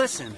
listen.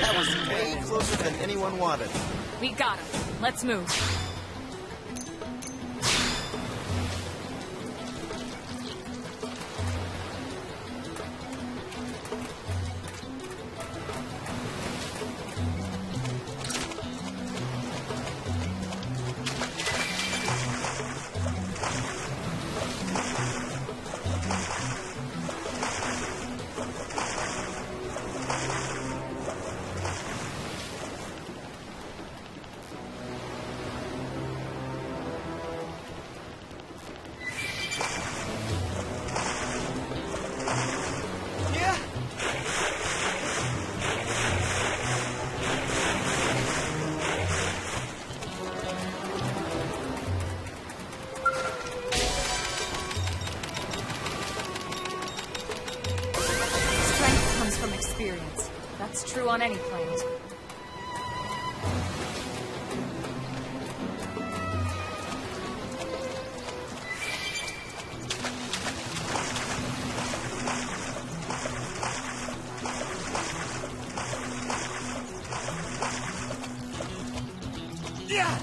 That was way closer than anyone wanted. We got him. Let's move. That's true on any planet. Yeah.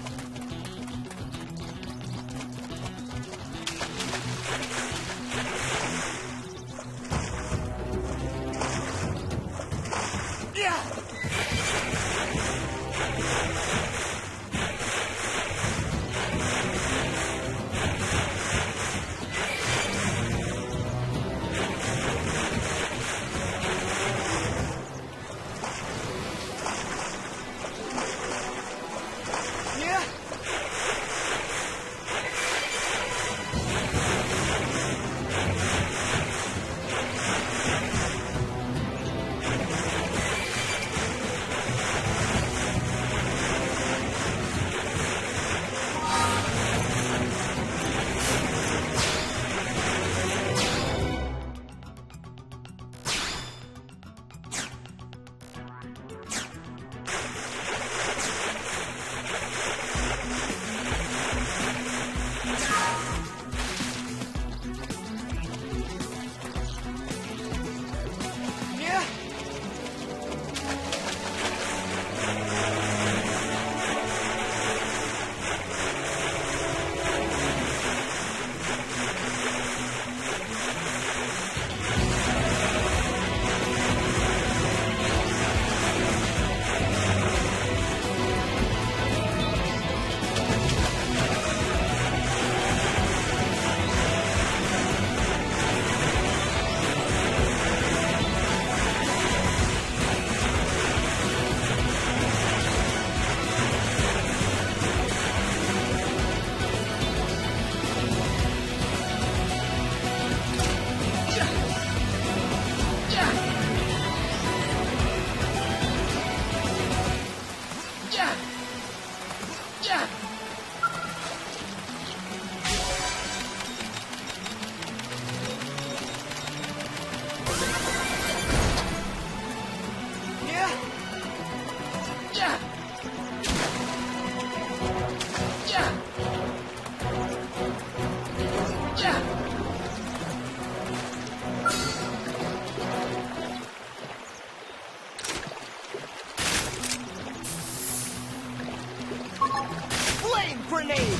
Grenade!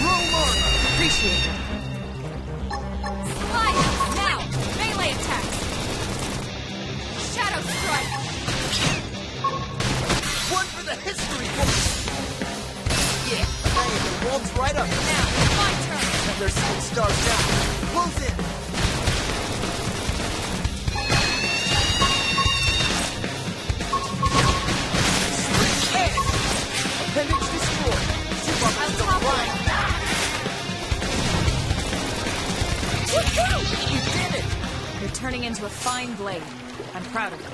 Roll armor! Appreciate it. Slide! Now! Melee attacks! Shadow strike! One for the history books! Yeah, hey, the world's right up. Now, my turn! And they're seeing stars now. Close in! Switch edge! Appendage destroyed. Shoot while they're still flying. Woohoo! You did it! You're turning into a fine blade. I'm proud of you.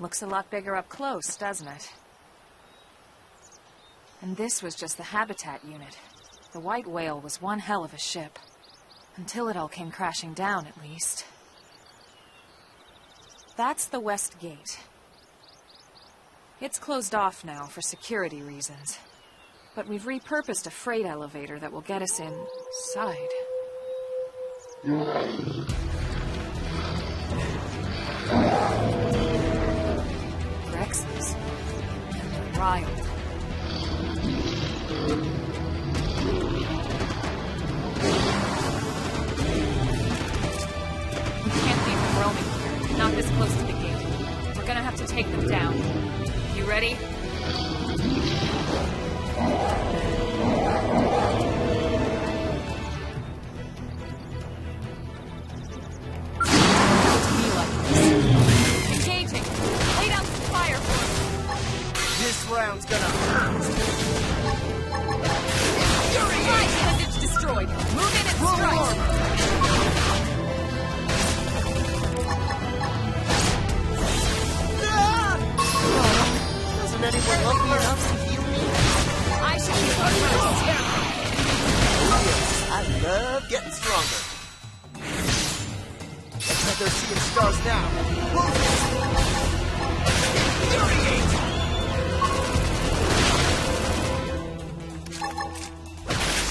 Looks a lot bigger up close, doesn't it? And this was just the habitat unit. The white whale was one hell of a ship. Until it all came crashing down, at least. That's the west gate. It's closed off now for security reasons. But we've repurposed a freight elevator that will get us inside. Rexes. Riled. We can't leave them roaming here. Not this close to the gate. We're gonna have to take them down. You ready? Engaging. Lay down some fire for us. This round's gonna hurt. Right, appendage destroyed. Move in and strike. Doesn't anyone love me enough to heal me? I should be first. Yes, I love getting stronger. And they're seeing stars now. Infuriate!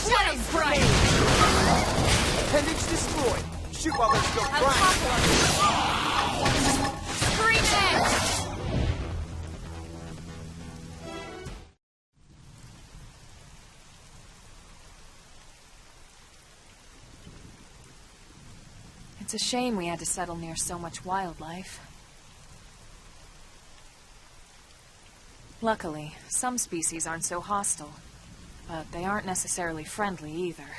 Shadow strike. Appendage destroyed. Shoot while they're still I'll flying. topple them. Scream edge. It's a shame we had to settle near so much wildlife. Luckily, some species aren't so hostile, but they aren't necessarily friendly either.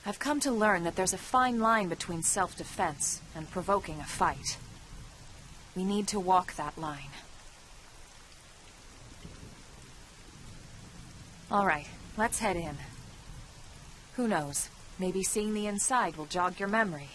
I've come to learn that there's a fine line between self-defense and provoking a fight. We need to walk that line. All right, let's head in. Who knows? Maybe seeing the inside will jog your memory.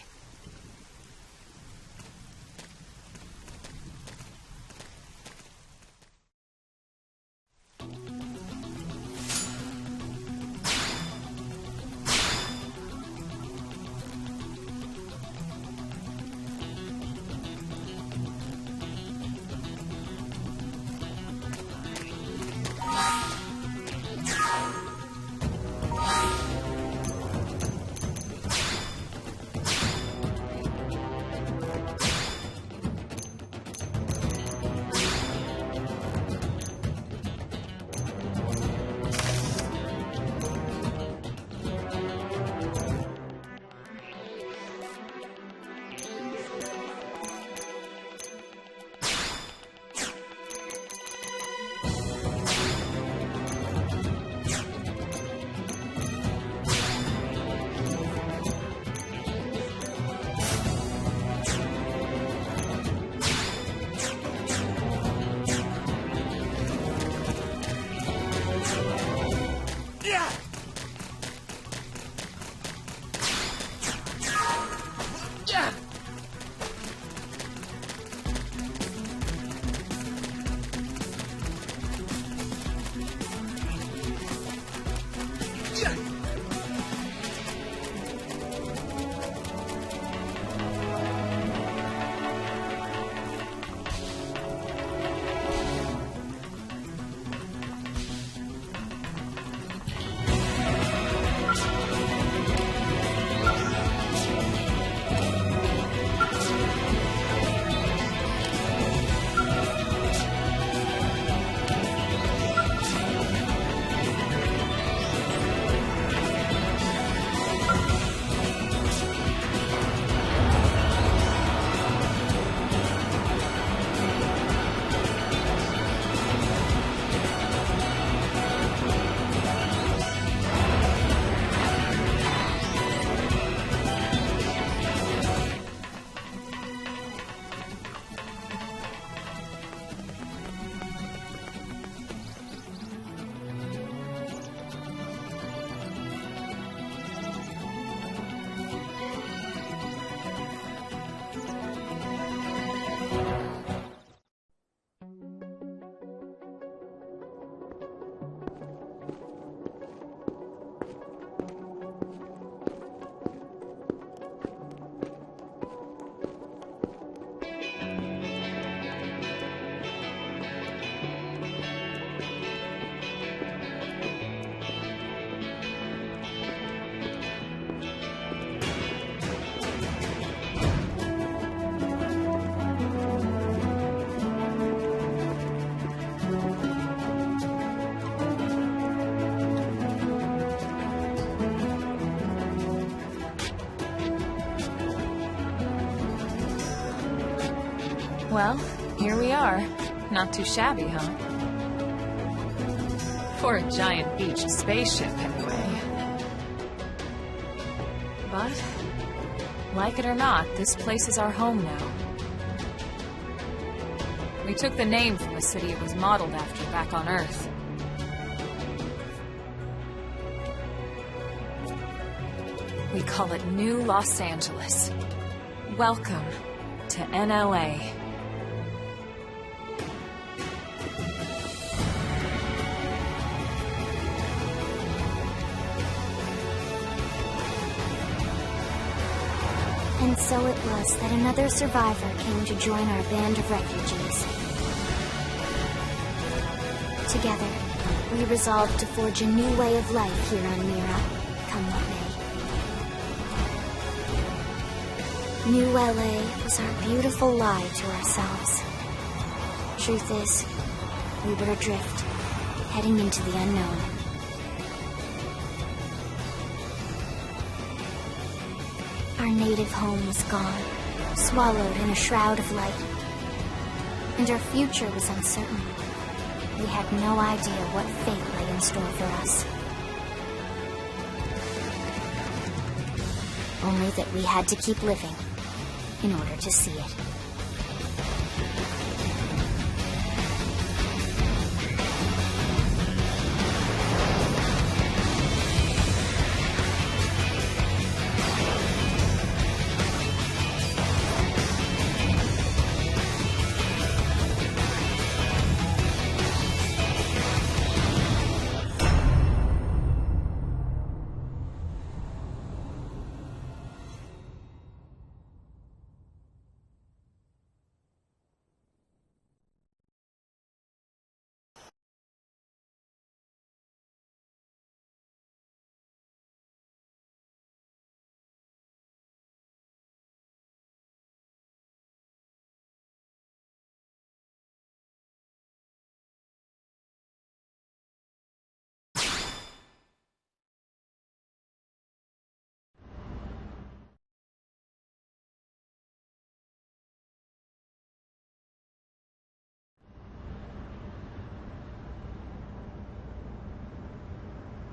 Yeah! Yeah! Well, here we are. Not too shabby, huh? For a giant beached spaceship, anyway. But, like it or not, this place is our home now. We took the name from the city it was modeled after back on Earth. We call it New Los Angeles. Welcome to NLA. And so it was that another survivor came to join our band of refugees. Together, we resolved to forge a new way of life here on Mira, come what may. New LA was our beautiful lie to ourselves. Truth is, we were adrift, heading into the unknown. Our native home was gone, swallowed in a shroud of light. And our future was uncertain. We had no idea what fate lay in store for us. Only that we had to keep living in order to see it.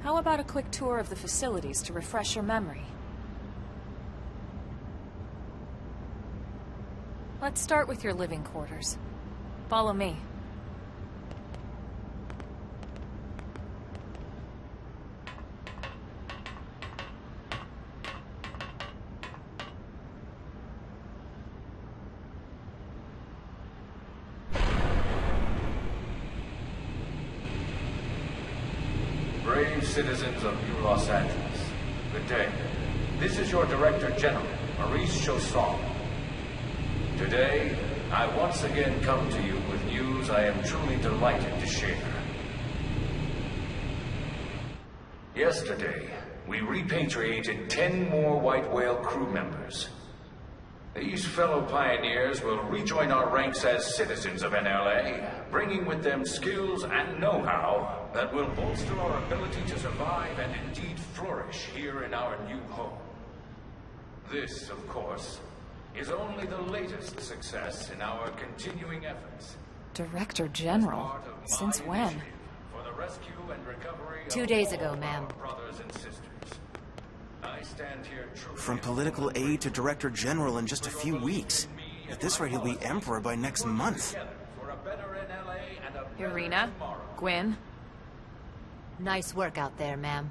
How about a quick tour of the facilities to refresh your memory? Let's start with your living quarters. Follow me. citizens of New Los Angeles. Good day. This is your Director General, Erich Voght. Today, I once again come to you with news I am truly delighted to share. Yesterday, we repatriated 10 more White Whale crew members. These fellow pioneers will rejoin our ranks as citizens of NLA, bringing with them skills and know-how that will bolster our ability to survive and indeed flourish here in our new home. This, of course, is only the latest success in our continuing efforts. Director General? Since when? For the rescue and recovery 2 days ago, ma'am. Brothers and sisters. I stand here truly. From political aide to director general in just a few weeks. At this rate, he'll be emperor by next month. For a better NLA and a better Irina? tomorrow. Gwyn? Nice work out there, ma'am.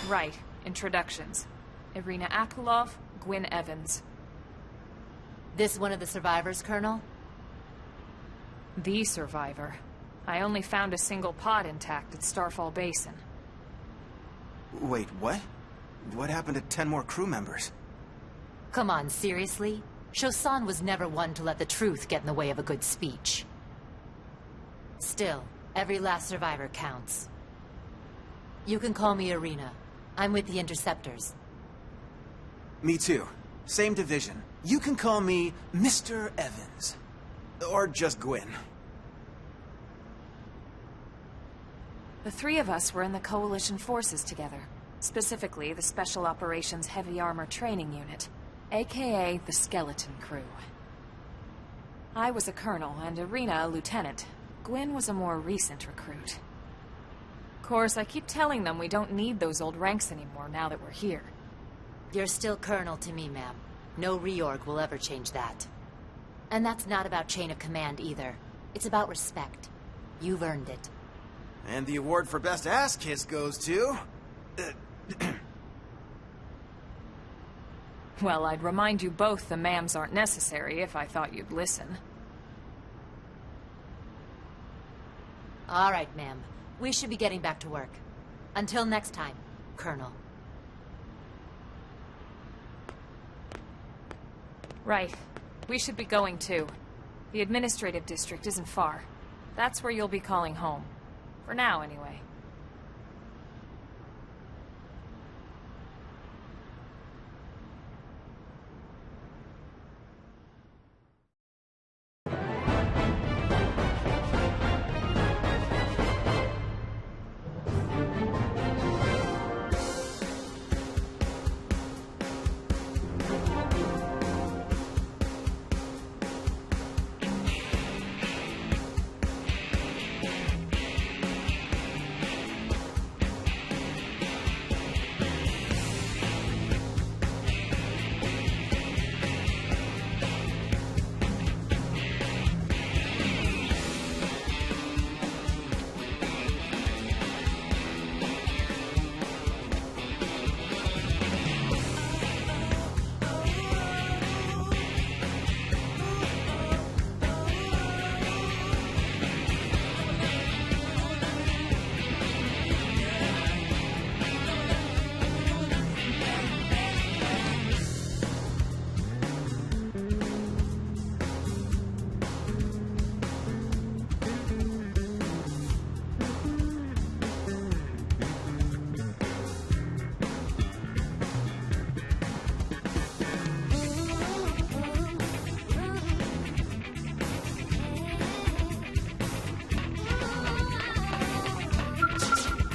Right. Introductions. Irina Akulov, Gwyn Evans. This one of the survivors, Colonel? The survivor. I only found a single pod intact at Starfall Basin. Wait, what? What happened to 10 more crew members? Come on, seriously? Chosan was never one to let the truth get in the way of a good speech. Still, every last survivor counts. You can call me Irina. I'm with the Interceptors. Me too. Same division. You can call me Mr. Evans. Or just Gwyn. The three of us were in the Coalition forces together. Specifically, the Special Operations Heavy Armor Training Unit, aka the Skeleton Crew. I was a colonel, and Irina a lieutenant. Gwyn was a more recent recruit. Of course, I keep telling them we don't need those old ranks anymore now that we're here. You're still Colonel to me, ma'am. No reorg will ever change that. And that's not about chain of command either. It's about respect. You've earned it. And the award for best ass kiss goes to... Well, I'd remind you both the ma'ams aren't necessary if I thought you'd listen. All right, ma'am. We should be getting back to work. Until next time, Colonel. Right. We should be going too. The administrative district isn't far. That's where you'll be calling home. For now, anyway.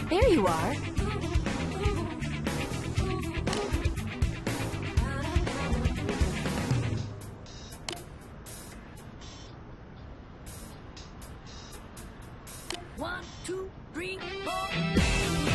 There you are. One, two, three, four.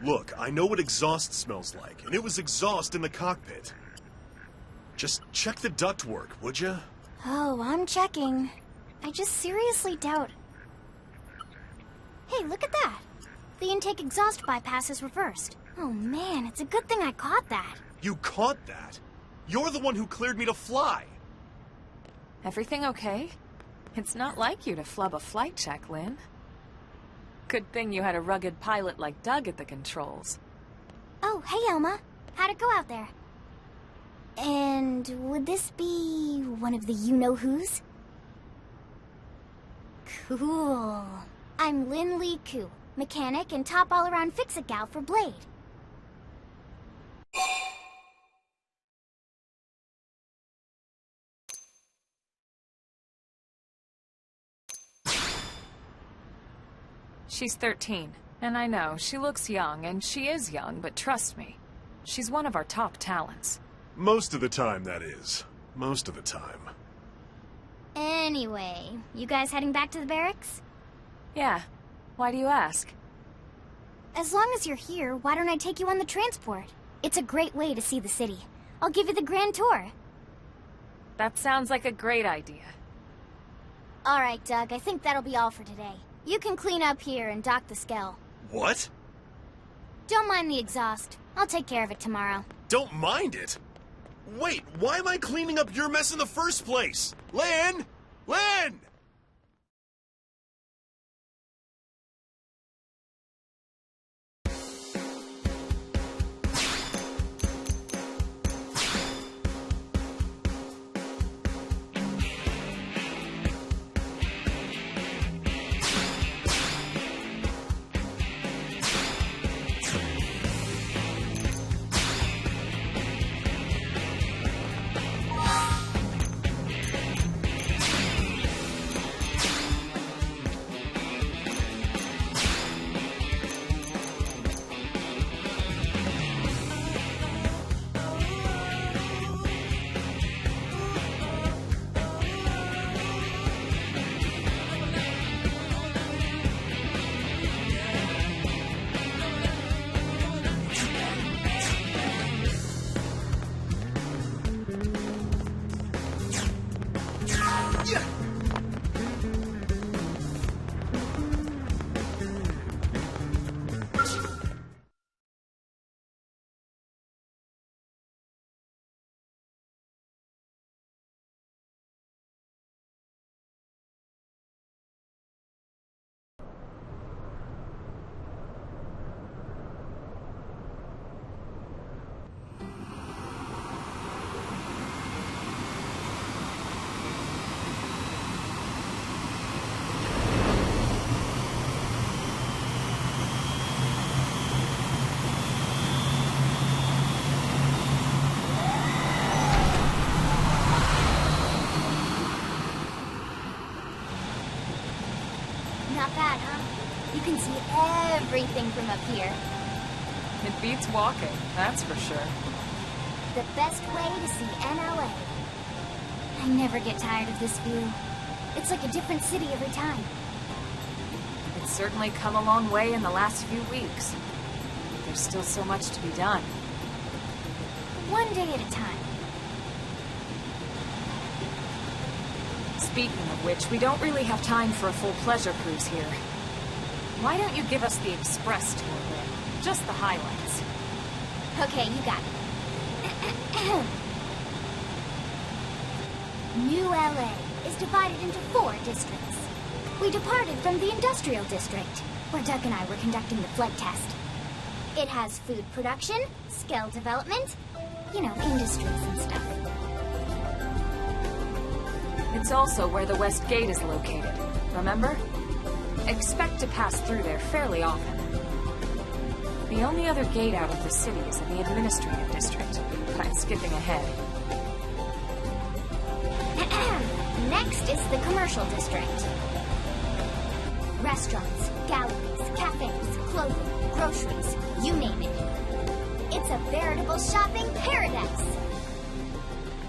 Look, I know what exhaust smells like, and it was exhaust in the cockpit. Just check the ductwork, would you? Oh, I'm checking. I just seriously doubt... Hey, look at that! The intake exhaust bypass is reversed. Oh man, it's a good thing I caught that. You caught that? You're the one who cleared me to fly! Everything okay? It's not like you to flub a flight check, Lynn. Good thing you had a rugged pilot like Doug at the controls. Oh, hey Elma. How'd it go out there? And would this be one of the you-know-whos? Cool. I'm Lynn Lee Koo, mechanic and top all-around fix-it gal for Blade. She's 13, and I know, she looks young, and she is young, but trust me, she's one of our top talents. Most of the time, that is. Most of the time. Anyway, you guys heading back to the barracks? Yeah. Why do you ask? As long as you're here, why don't I take you on the transport? It's a great way to see the city. I'll give you the grand tour. That sounds like a great idea. All right, Doug, I think that'll be all for today. You can clean up here and dock the Skell. What? Don't mind the exhaust. I'll take care of it tomorrow. Don't mind it? Wait, why am I cleaning up your mess in the first place? Lynn! Lynn! Not bad, huh? You can see everything from up here. It beats walking, that's for sure. The best way to see NLA. I never get tired of this view. It's like a different city every time. It's certainly come a long way in the last few weeks. There's still so much to be done. One day at a time. Speaking of which, we don't really have time for a full pleasure cruise here. Why don't you give us the express tour then? Just the highlights. Okay, you got it. New LA is divided into 4 districts. We departed from the industrial district, where Doug and I were conducting the flight test. It has food production, skill development, you know, industries and stuff. It's also where the West Gate is located, remember? Expect to pass through there fairly often. The only other gate out of the city is in the administrative district. I'm skipping ahead. Next is the commercial district. Restaurants, galleries, cafes, clothing, groceries, you name it. It's a veritable shopping paradise.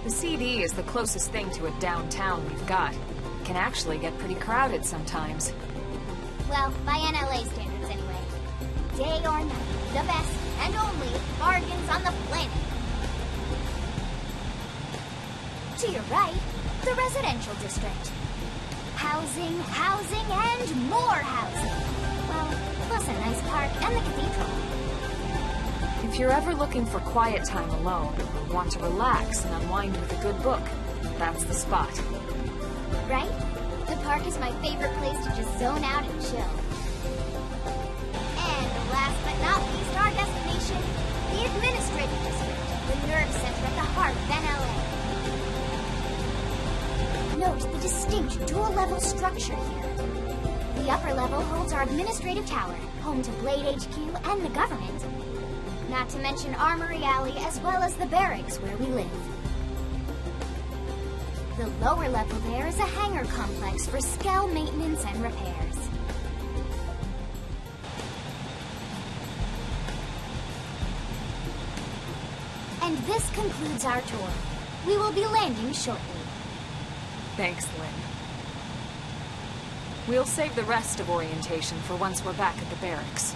The CD is the closest thing to a downtown we've got. It can actually get pretty crowded sometimes. Well, by NLA standards anyway. Day or night, the best and only bargains on the planet. To your right, the residential district. Housing, housing, and more housing. Well, plus a nice park and the cathedral. If you're ever looking for quiet time alone, or want to relax and unwind with a good book, that's the spot. Right? The park is my favorite place to just zone out and chill. And last but not least, our destination, the administrative district, the nerve center at the heart of NLA. Note the distinct dual-level structure here. The upper level holds our administrative tower, home to Blade HQ and the government. Not to mention Armory Alley as well as the barracks where we live. The lower level there is a hangar complex for Skell maintenance and repairs. And this concludes our tour. We will be landing shortly. Thanks, Lynn. We'll save the rest of orientation for once we're back at the barracks.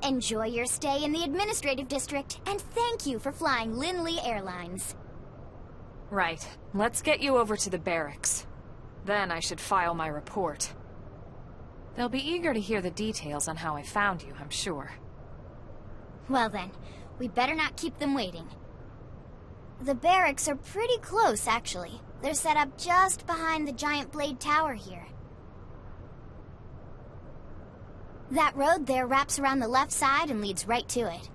Enjoy your stay in the administrative district, and thank you for flying Linley Airlines. Right. Let's get you over to the barracks. Then I should file my report. They'll be eager to hear the details on how I found you, I'm sure. Well then, we better not keep them waiting. The barracks are pretty close, actually. They're set up just behind the giant blade tower here. That road there wraps around the left side and leads right to it.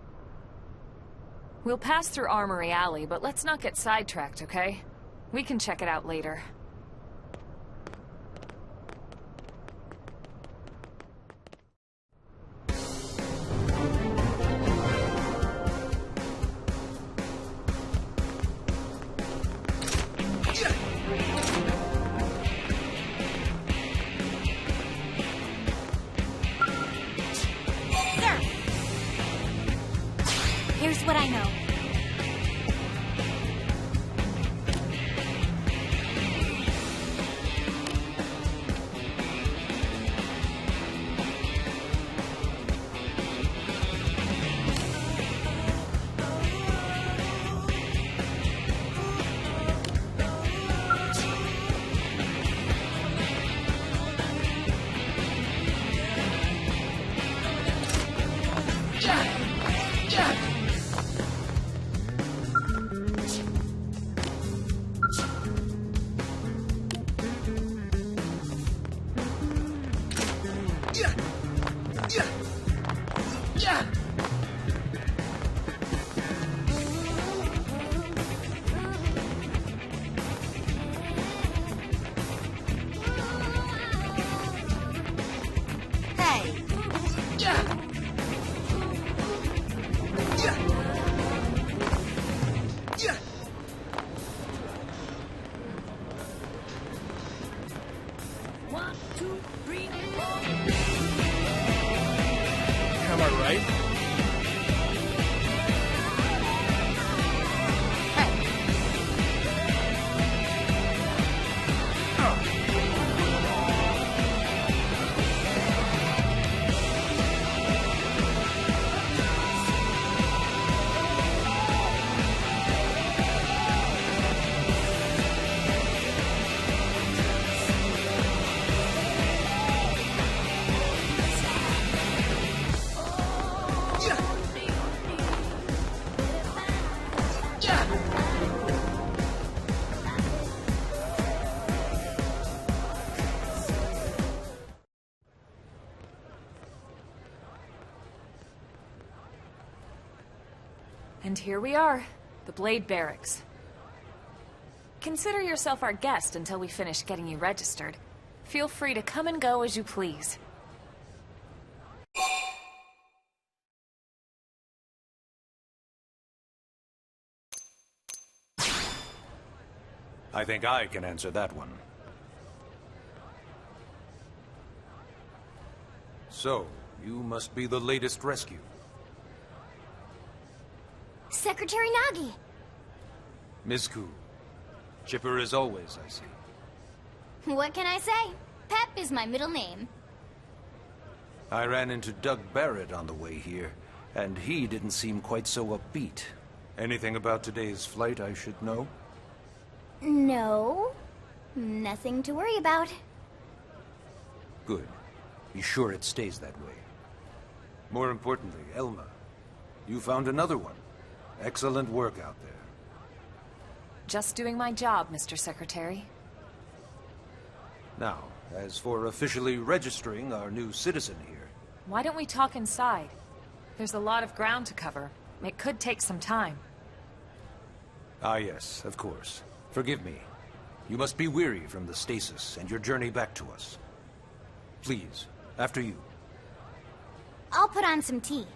We'll pass through Armory Alley, but let's not get sidetracked, okay? We can check it out later. Here's what I know. And here we are, the Blade Barracks. Consider yourself our guest until we finish getting you registered. Feel free to come and go as you please. I think I can answer that one. So, you must be the latest rescue. Secretary Nagi! Ms. Ku. Chipper as always, I see. What can I say? Pep is my middle name. I ran into Doug Barrett on the way here, and he didn't seem quite so upbeat. Anything about today's flight I should know? No. Nothing to worry about. Good. Be sure it stays that way. More importantly, Elma, you found another one. Excellent work out there. Just doing my job, Mr. Secretary. Now, as for officially registering our new citizen here... Why don't we talk inside? There's a lot of ground to cover. It could take some time. Ah yes, of course. Forgive me. You must be weary from the stasis and your journey back to us. Please, after you. I'll put on some tea.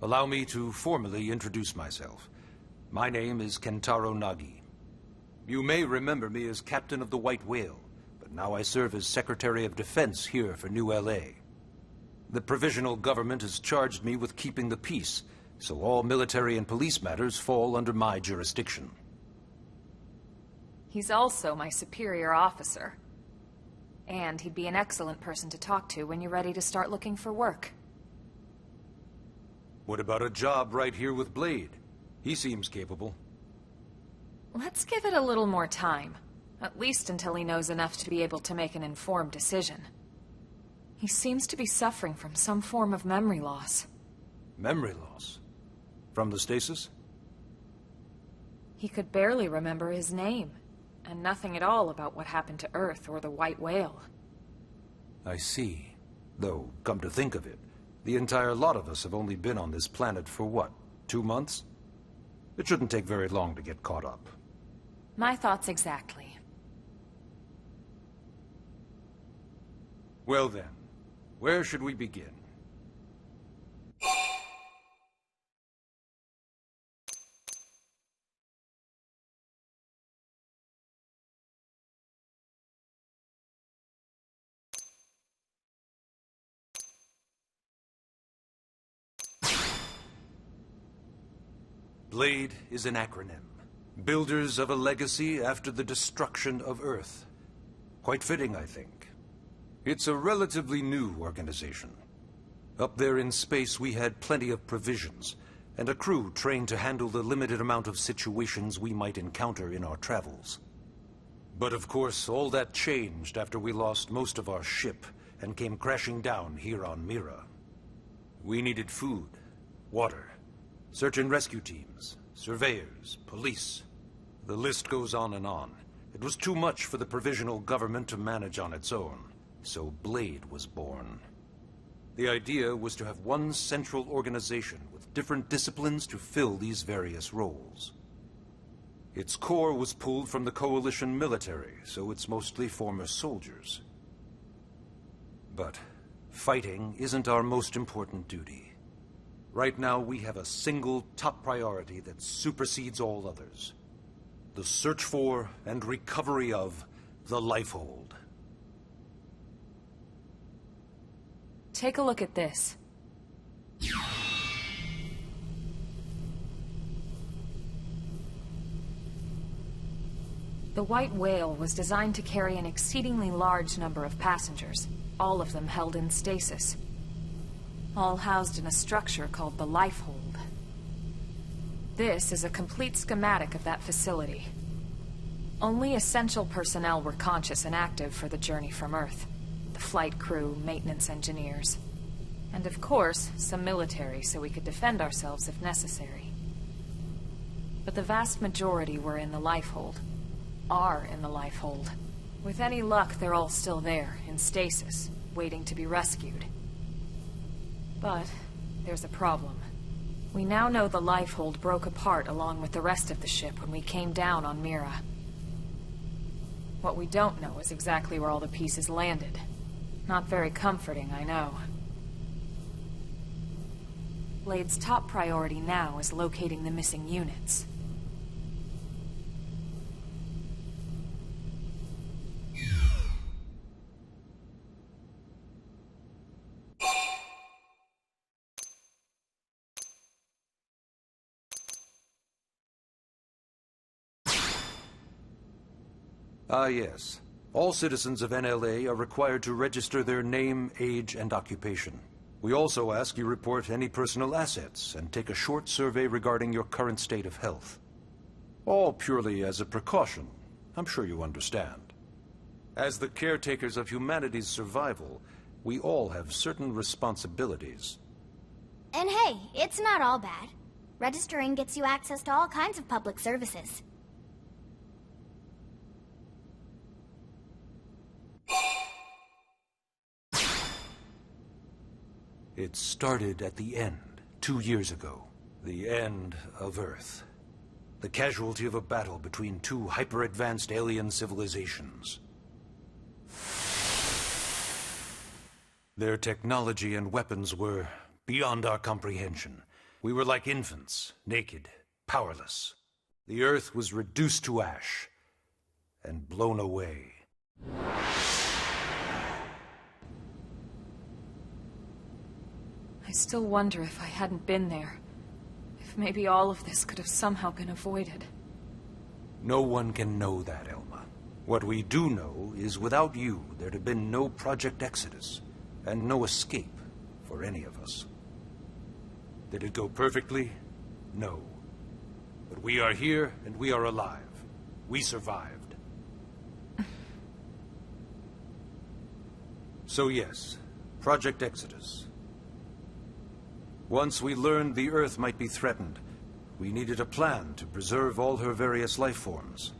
Allow me to formally introduce myself. My name is Kentaro Nagi. You may remember me as Captain of the White Whale, but now I serve as Secretary of Defense here for New LA. The provisional government has charged me with keeping the peace, so all military and police matters fall under my jurisdiction. He's also my superior officer. And he'd be an excellent person to talk to when you're ready to start looking for work. What about a job right here with Blade? He seems capable. Let's give it a little more time. At least until he knows enough to be able to make an informed decision. He seems to be suffering from some form of memory loss. Memory loss? From the stasis? He could barely remember his name, and nothing at all about what happened to Earth or the White Whale. I see. Though, come to think of it, the entire lot of us have only been on this planet for what, 2 months? It shouldn't take very long to get caught up. My thoughts exactly. Well then, where should we begin? Blade is an acronym. Builders of a legacy after the destruction of Earth. Quite fitting, I think. It's a relatively new organization. Up there in space, we had plenty of provisions, and a crew trained to handle the limited amount of situations we might encounter in our travels. But of course, all that changed after we lost most of our ship and came crashing down here on Mira. We needed food, water, search and rescue teams, surveyors, police. The list goes on and on. It was too much for the provisional government to manage on its own, so Blade was born. The idea was to have one central organization with different disciplines to fill these various roles. Its core was pulled from the Coalition military, so it's mostly former soldiers. But fighting isn't our most important duty. Right now, we have a single top priority that supersedes all others. The search for and recovery of the Lifehold. Take a look at this. The White Whale was designed to carry an exceedingly large number of passengers, all of them held in stasis. All housed in a structure called the Lifehold. This is a complete schematic of that facility. Only essential personnel were conscious and active for the journey from Earth. The flight crew, maintenance engineers. And of course, some military so we could defend ourselves if necessary. But the vast majority were in the Lifehold. Are in the Lifehold. With any luck, they're all still there, in stasis, waiting to be rescued. But there's a problem. We now know the Lifehold broke apart along with the rest of the ship when we came down on Mira. What we don't know is exactly where all the pieces landed. Not very comforting, I know. Blade's top priority now is locating the missing units. Ah, yes. All citizens of NLA are required to register their name, age, and occupation. We also ask you report any personal assets and take a short survey regarding your current state of health. All purely as a precaution. I'm sure you understand. As the caretakers of humanity's survival, we all have certain responsibilities. And hey, it's not all bad. Registering gets you access to all kinds of public services. It started at the end, 2 years ago. The end of Earth. The casualty of a battle between two hyper-advanced alien civilizations. Their technology and weapons were beyond our comprehension. We were like infants, naked, powerless. The Earth was reduced to ash and blown away. I still wonder if I hadn't been there. If maybe all of this could have somehow been avoided. No one can know that, Elma. What we do know is without you, there'd have been no Project Exodus, and no escape for any of us. Did it go perfectly? No. But we are here, and we are alive. We survived. So yes, Project Exodus. Once we learned the Earth might be threatened, we needed a plan to preserve all her various life forms.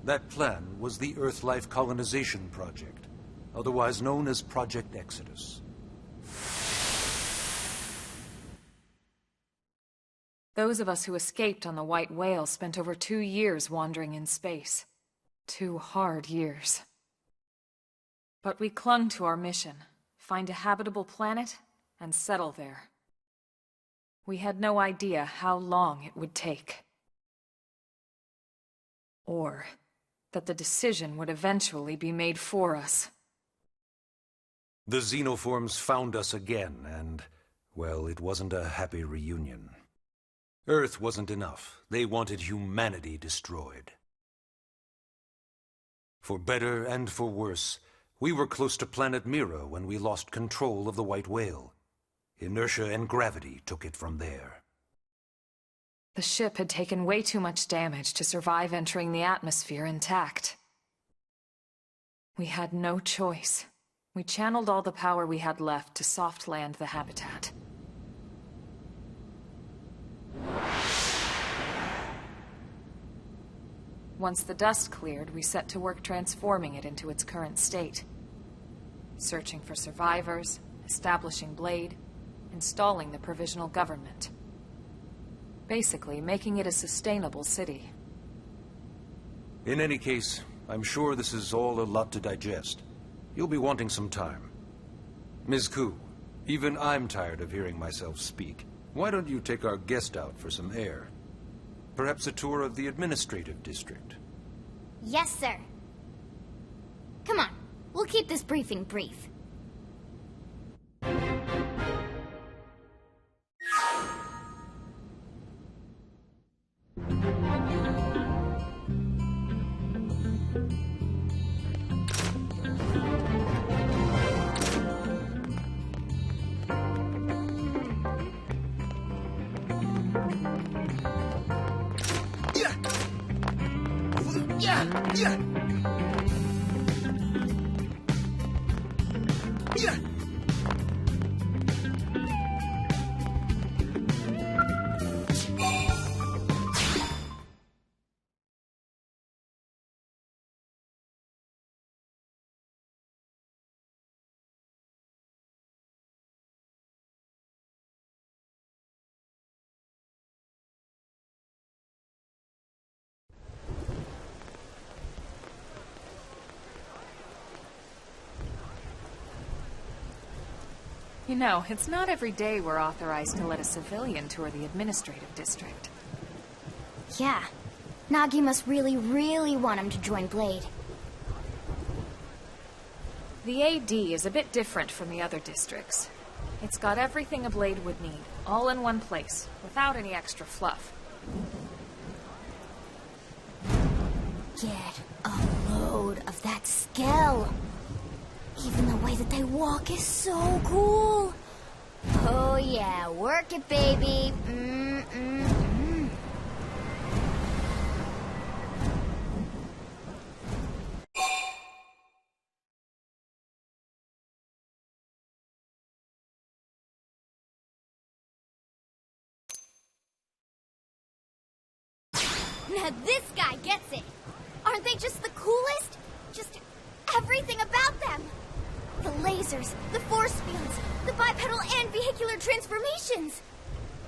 That plan was the Earth Life Colonization Project, otherwise known as Project Exodus. Those of us who escaped on the White Whale spent over 2 years wandering in space. 2 hard years. But we clung to our mission, find a habitable planet and settle there. We had no idea how long it would take. Or that the decision would eventually be made for us. The xenoforms found us again, and, well, it wasn't a happy reunion. Earth wasn't enough. They wanted humanity destroyed. For better and for worse, we were close to planet Mira when we lost control of the White Whale. Inertia and gravity took it from there. The ship had taken way too much damage to survive entering the atmosphere intact. We had no choice. We channeled all the power we had left to soft land the habitat. Once the dust cleared, we set to work transforming it into its current state. Searching for survivors, establishing Blade, installing the provisional government. Basically, making it a sustainable city. In any case, I'm sure this is all a lot to digest. You'll be wanting some time. Ms. Koo, even I'm tired of hearing myself speak. Why don't you take our guest out for some air? Perhaps a tour of the administrative district. Yes, sir. Come on, we'll keep this briefing brief. Yeah. Yeah. You know, it's not every day we're authorized to let a civilian tour the administrative district. Yeah. Nagi must really, really want him to join Blade. The AD is a bit different from the other districts. It's got everything a Blade would need, all in one place, without any extra fluff. Get a load of that Skell. Even the way that they walk is so cool. Oh yeah, work it, baby. Now this guy gets it. Aren't they just the coolest? Just everything about them. The lasers, the force fields, the bipedal and vehicular transformations.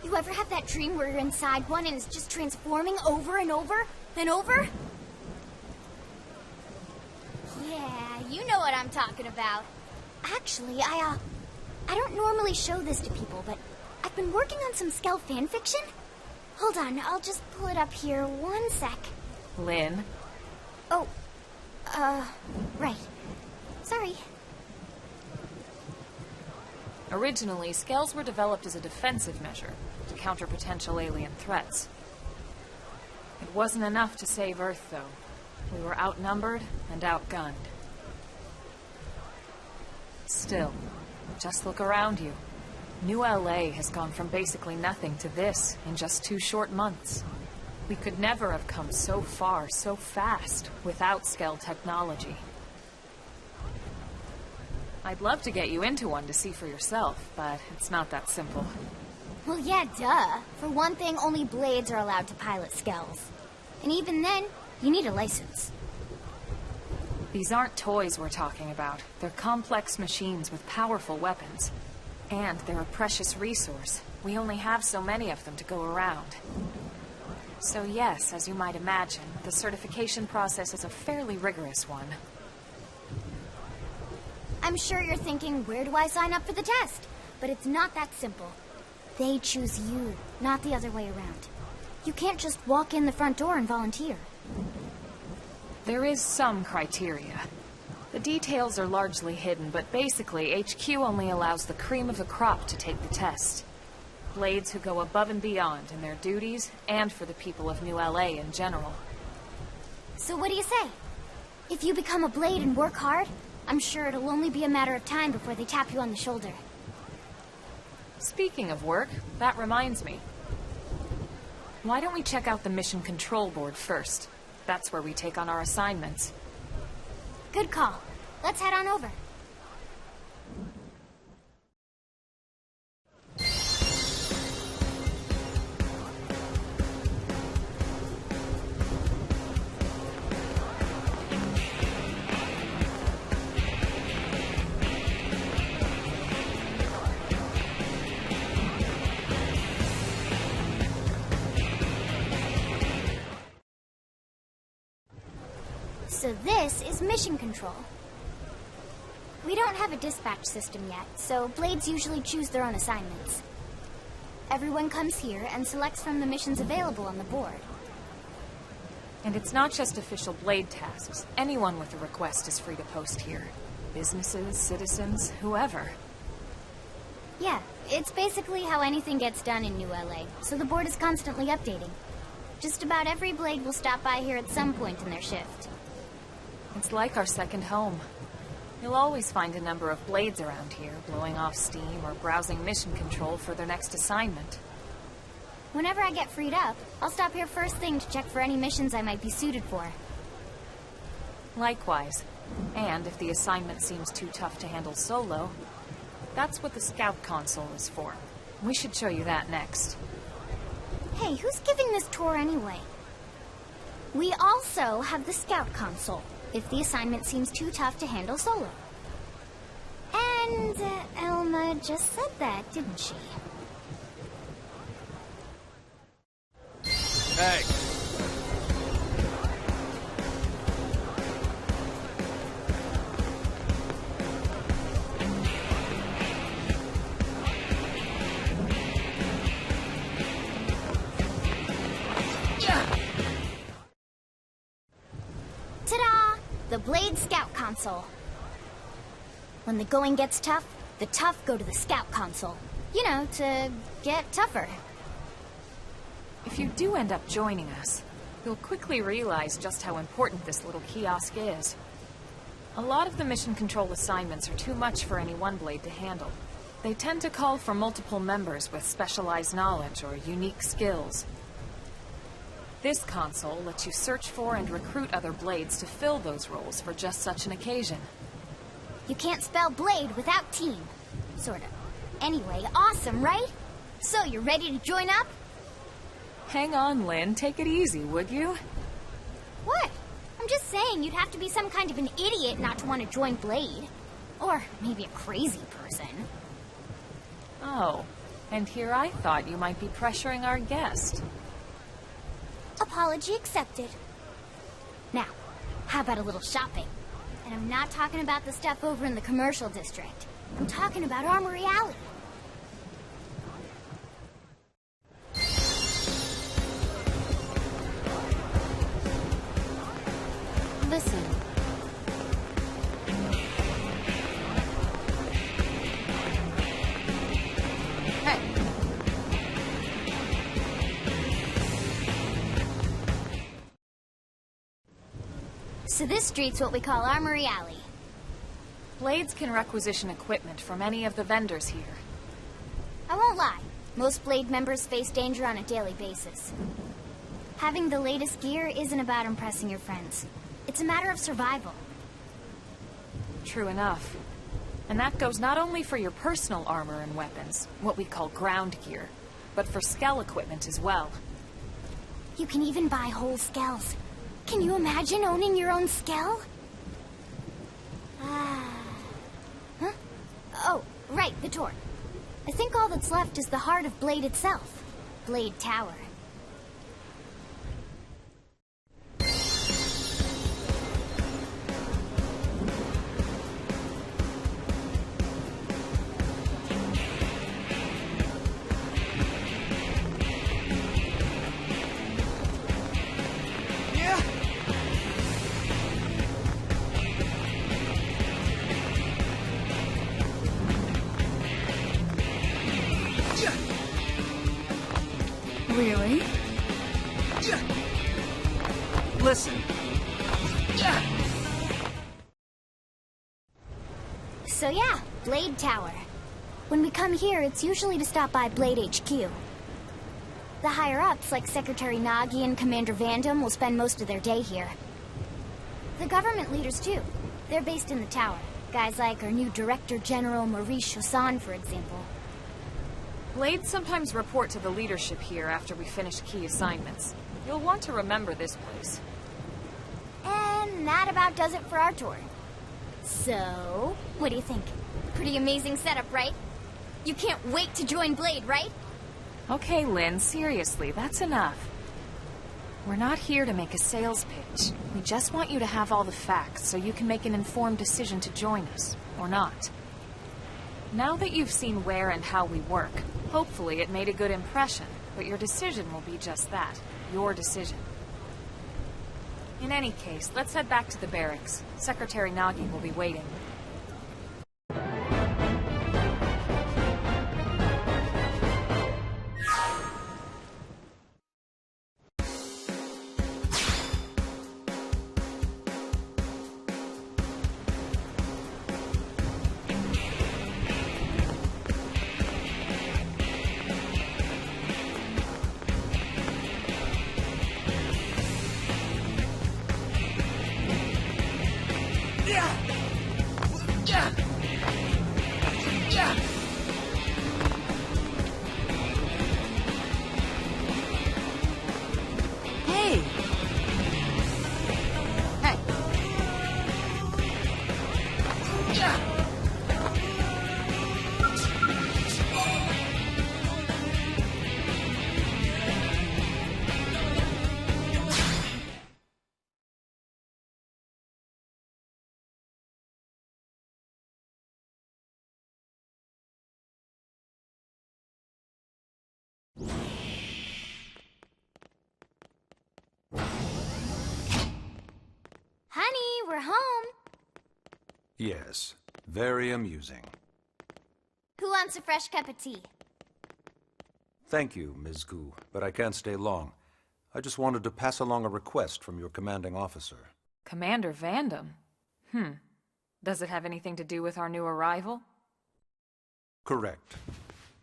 You ever have that dream where you're inside one and it's just transforming over and over and over? Yeah, you know what I'm talking about. Actually, I don't normally show this to people, but I've been working on some Skell fanfiction. Hold on, I'll just pull it up here 1 sec. Lynn? Oh, right. Sorry. Originally, Skells were developed as a defensive measure to counter potential alien threats. It wasn't enough to save Earth, though. We were outnumbered and outgunned. Still, just look around you. New LA has gone from basically nothing to this in just 2 short months. We could never have come so far so fast without Skell technology. I'd love to get you into one to see for yourself, but it's not that simple. Well, yeah, duh. For one thing, only Blades are allowed to pilot Skells. And even then, you need a license. These aren't toys we're talking about. They're complex machines with powerful weapons. And they're a precious resource. We only have so many of them to go around. So yes, as you might imagine, the certification process is a fairly rigorous one. I'm sure you're thinking, where do I sign up for the test? But it's not that simple. They choose you, not the other way around. You can't just walk in the front door and volunteer. There is some criteria. The details are largely hidden, but basically, HQ only allows the cream of the crop to take the test. Blades who go above and beyond in their duties, and for the people of New LA in general. So what do you say? If you become a Blade and work hard, I'm sure it'll only be a matter of time before they tap you on the shoulder. Speaking of work, that reminds me. Why don't we check out the Mission Control Board first? That's where we take on our assignments. Good call. Let's head on over. So this is Mission Control. We don't have a dispatch system yet, so Blades usually choose their own assignments. Everyone comes here and selects from the missions available on the board. And it's not just official Blade tasks. Anyone with a request is free to post here. Businesses, citizens, whoever. Yeah, it's basically how anything gets done in New LA, so the board is constantly updating. Just about every Blade will stop by here at some point in their shift. It's like our second home. You'll always find a number of Blades around here, blowing off steam or browsing mission control for their next assignment. Whenever I get freed up, I'll stop here first thing to check for any missions I might be suited for. Likewise. And if the assignment seems too tough to handle solo, that's what the Scout Console is for. We should show you that next. Hey, who's giving this tour anyway? We also have the Scout Console, if the assignment seems too tough to handle solo. And Elma just said that, didn't she? Hey! Ta-da! The Blade Scout Console. When the going gets tough, the tough go to the Scout Console. You know, to get tougher. If you do end up joining us, you'll quickly realize just how important this little kiosk is. A lot of the mission control assignments are too much for any one Blade to handle. They tend to call for multiple members with specialized knowledge or unique skills. This console lets you search for and recruit other Blades to fill those roles for just such an occasion. You can't spell Blade without team. Sorta. Anyway, awesome, right? So, you're ready to join up? Hang on, Lynn. Take it easy, would you? What? I'm just saying you'd have to be some kind of an idiot not to want to join Blade. Or maybe a crazy person. Oh, and here I thought you might be pressuring our guest. Apology accepted. Now, how about a little shopping? And I'm not talking about the stuff over in the commercial district. I'm talking about Armory Alley. Listen. Hey. So this street's what we call Armory Alley. Blades can requisition equipment from any of the vendors here. I won't lie. Most Blade members face danger on a daily basis. Having the latest gear isn't about impressing your friends. It's a matter of survival. True enough. And that goes not only for your personal armor and weapons, what we call ground gear, but for skell equipment as well. You can even buy whole skells. Can you imagine owning your own skell? Huh? Oh, right, the tour. I think all that's left is the heart of Blade itself. Blade Tower. Really? Listen. So yeah, Blade Tower. When we come here, it's usually to stop by Blade HQ. The higher-ups, like Secretary Nagi and Commander Vandam, will spend most of their day here. The government leaders, too. They're based in the tower. Guys like our new Director General Maurice Chassan, for example. Blades sometimes report to the leadership here after we finish key assignments. You'll want to remember this place. And that about does it for our tour. So, what do you think? Pretty amazing setup, right? You can't wait to join Blade, right? Okay, Lynn, seriously, that's enough. We're not here to make a sales pitch. We just want you to have all the facts so you can make an informed decision to join us, or not. Now that you've seen where and how we work, hopefully it made a good impression, but your decision will be just that, your decision. In any case, let's head back to the barracks. Secretary Nagi will be waiting. Honey, we're home. Yes, very amusing. Who wants a fresh cup of tea? Thank you, Ms. Gu, but I can't stay long. I just wanted to pass along a request from your commanding officer. Commander Vandam? Does it have anything to do with our new arrival? Correct.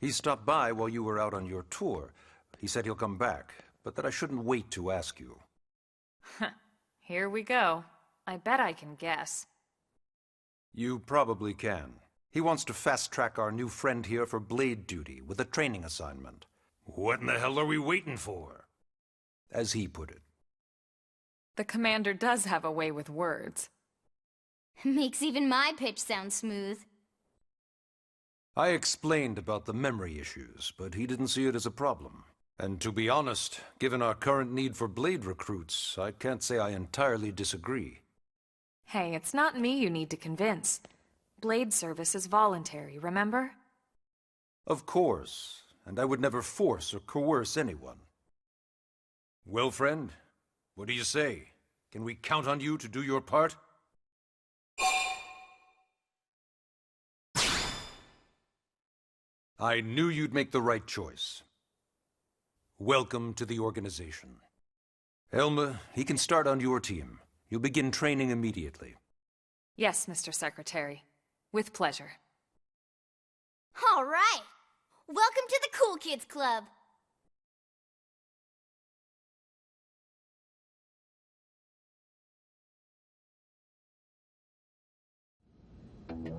He stopped by while you were out on your tour. He said he'll come back, but that I shouldn't wait to ask you. Here we go. I bet I can guess. You probably can. He wants to fast-track our new friend here for blade duty with a training assignment. What in the hell are we waiting for? As he put it. The commander does have a way with words. Makes even my pitch sound smooth. I explained about the memory issues, but he didn't see it as a problem. And to be honest, given our current need for blade recruits, I can't say I entirely disagree. Hey, it's not me you need to convince. Blade service is voluntary, remember? Of course, and I would never force or coerce anyone. Well, friend, what do you say? Can we count on you to do your part? I knew you'd make the right choice. Welcome to the organization. Elma, he can start on your team. You'll begin training immediately. Yes, Mr. Secretary. With pleasure. All right. Welcome to the Cool Kids Club.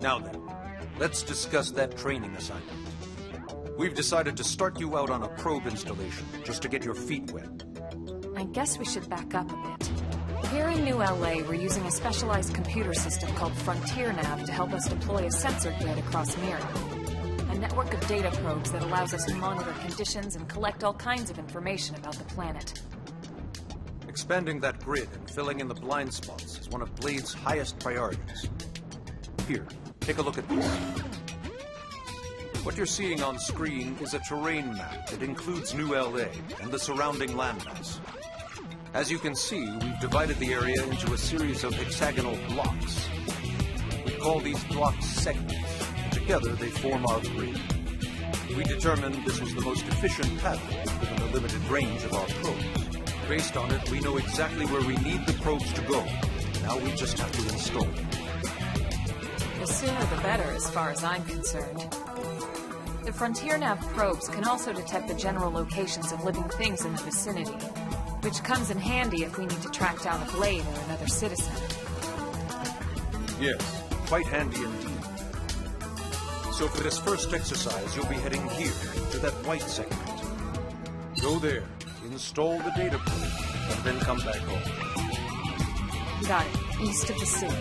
Now then, let's discuss that training assignment. We've decided to start you out on a probe installation, just to get your feet wet. I guess we should back up a bit. Here in New LA, we're using a specialized computer system called Frontier Nav to help us deploy a sensor grid across Mira. A network of data probes that allows us to monitor conditions and collect all kinds of information about the planet. Expanding that grid and filling in the blind spots is one of Blade's highest priorities. Here, take a look at this. What you're seeing on screen is a terrain map that includes New LA and the surrounding landmass. As you can see, we've divided the area into a series of hexagonal blocks. We call these blocks segments, and together they form our grid. We determined this was the most efficient path within the limited range of our probes. Based on it, we know exactly where we need the probes to go. Now we just have to install them. The sooner the better, as far as I'm concerned. The Frontier Nav probes can also detect the general locations of living things in the vicinity, which comes in handy if we need to track down a Blade or another citizen. Yes, quite handy indeed. So for this first exercise, you'll be heading here, to that white segment. Go there, install the data probe, and then come back home. Got it. East of the city.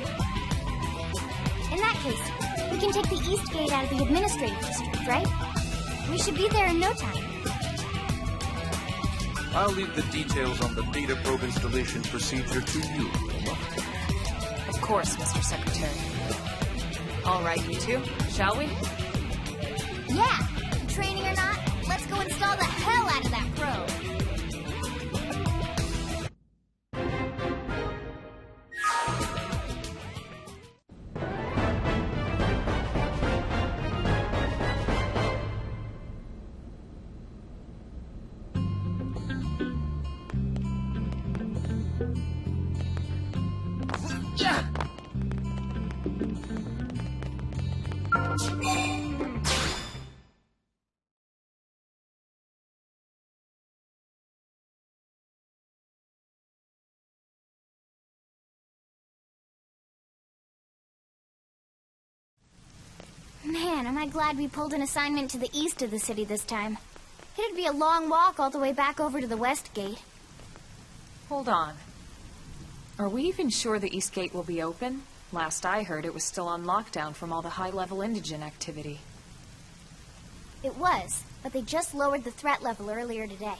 In that case, we can take the east gate out of the administrative district, right? We should be there in no time. I'll leave the details on the data probe installation procedure to you, Wilma. Of course, Mr. Secretary. All right, you two, shall we? Yeah! Training or not, let's go install the hell out of that probe! Man, am I glad we pulled an assignment to the east of the city this time. It'd be a long walk all the way back over to the west gate. Hold on. Are we even sure the East Gate will be open? Last I heard, it was still on lockdown from all the high-level indigent activity. It was, but they just lowered the threat level earlier today.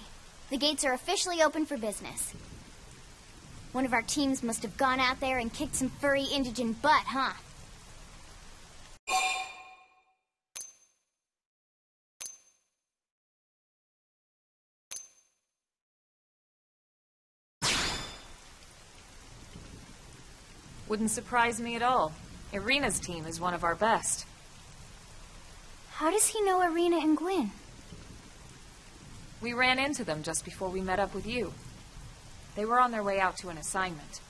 The gates are officially open for business. One of our teams must have gone out there and kicked some furry indigent butt, huh? Wouldn't surprise me at all. Irina's team is one of our best. How does he know Irina and Gwyn? We ran into them just before we met up with you. They were on their way out to an assignment.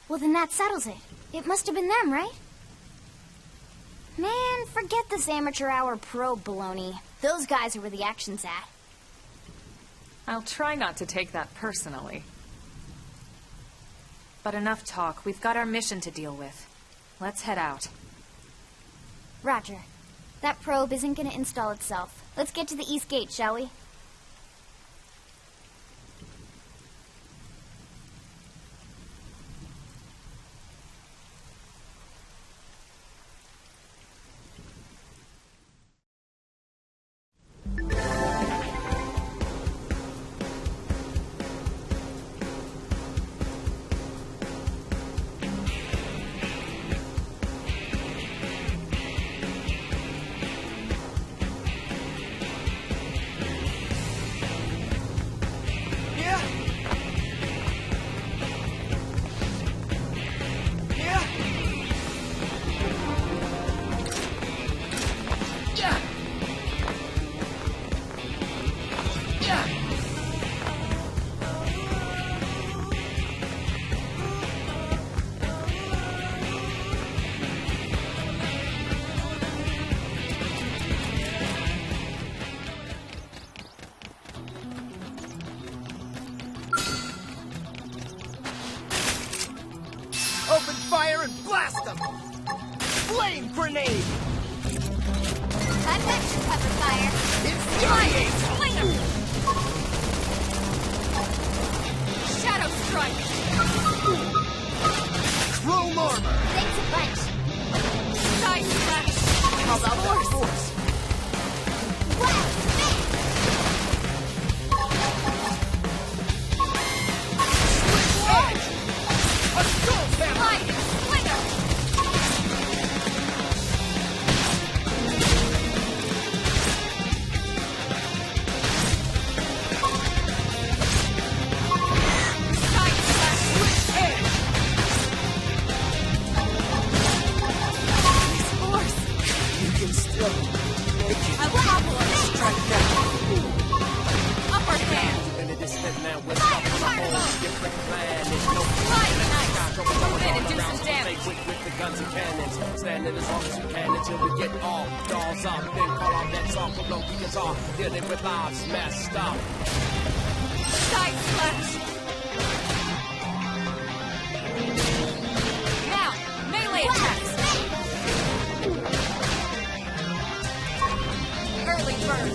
Well, then that settles it. It must have been them, right? Man, forget this amateur hour probe baloney. Those guys are where the action's at. I'll try not to take that personally. But enough talk. We've got our mission to deal with. Let's head out. Roger. That probe isn't gonna install itself. Let's get to the East Gate, shall we? Open fire and blast them! Flame grenade! I've got your cover fire. Infuriate! Slinger! Shadow strike! Chrome armor! Thanks a bunch. Side slash! How about that force? Wow! Edge! A skull hammer! Sliding slinger! Side slash! Edge! This force! You can still make it. I will hobble him! Strike now! Upper hand! Fire particle! Different planet, no Sliding ice! Move in and do some damage! quick with the guns and cannons. Standing as long as you can until we get all dolls up. Then call our bets off for low guitar. Dealing with lives messed up. Side slash! Now, melee attacks! Early bird!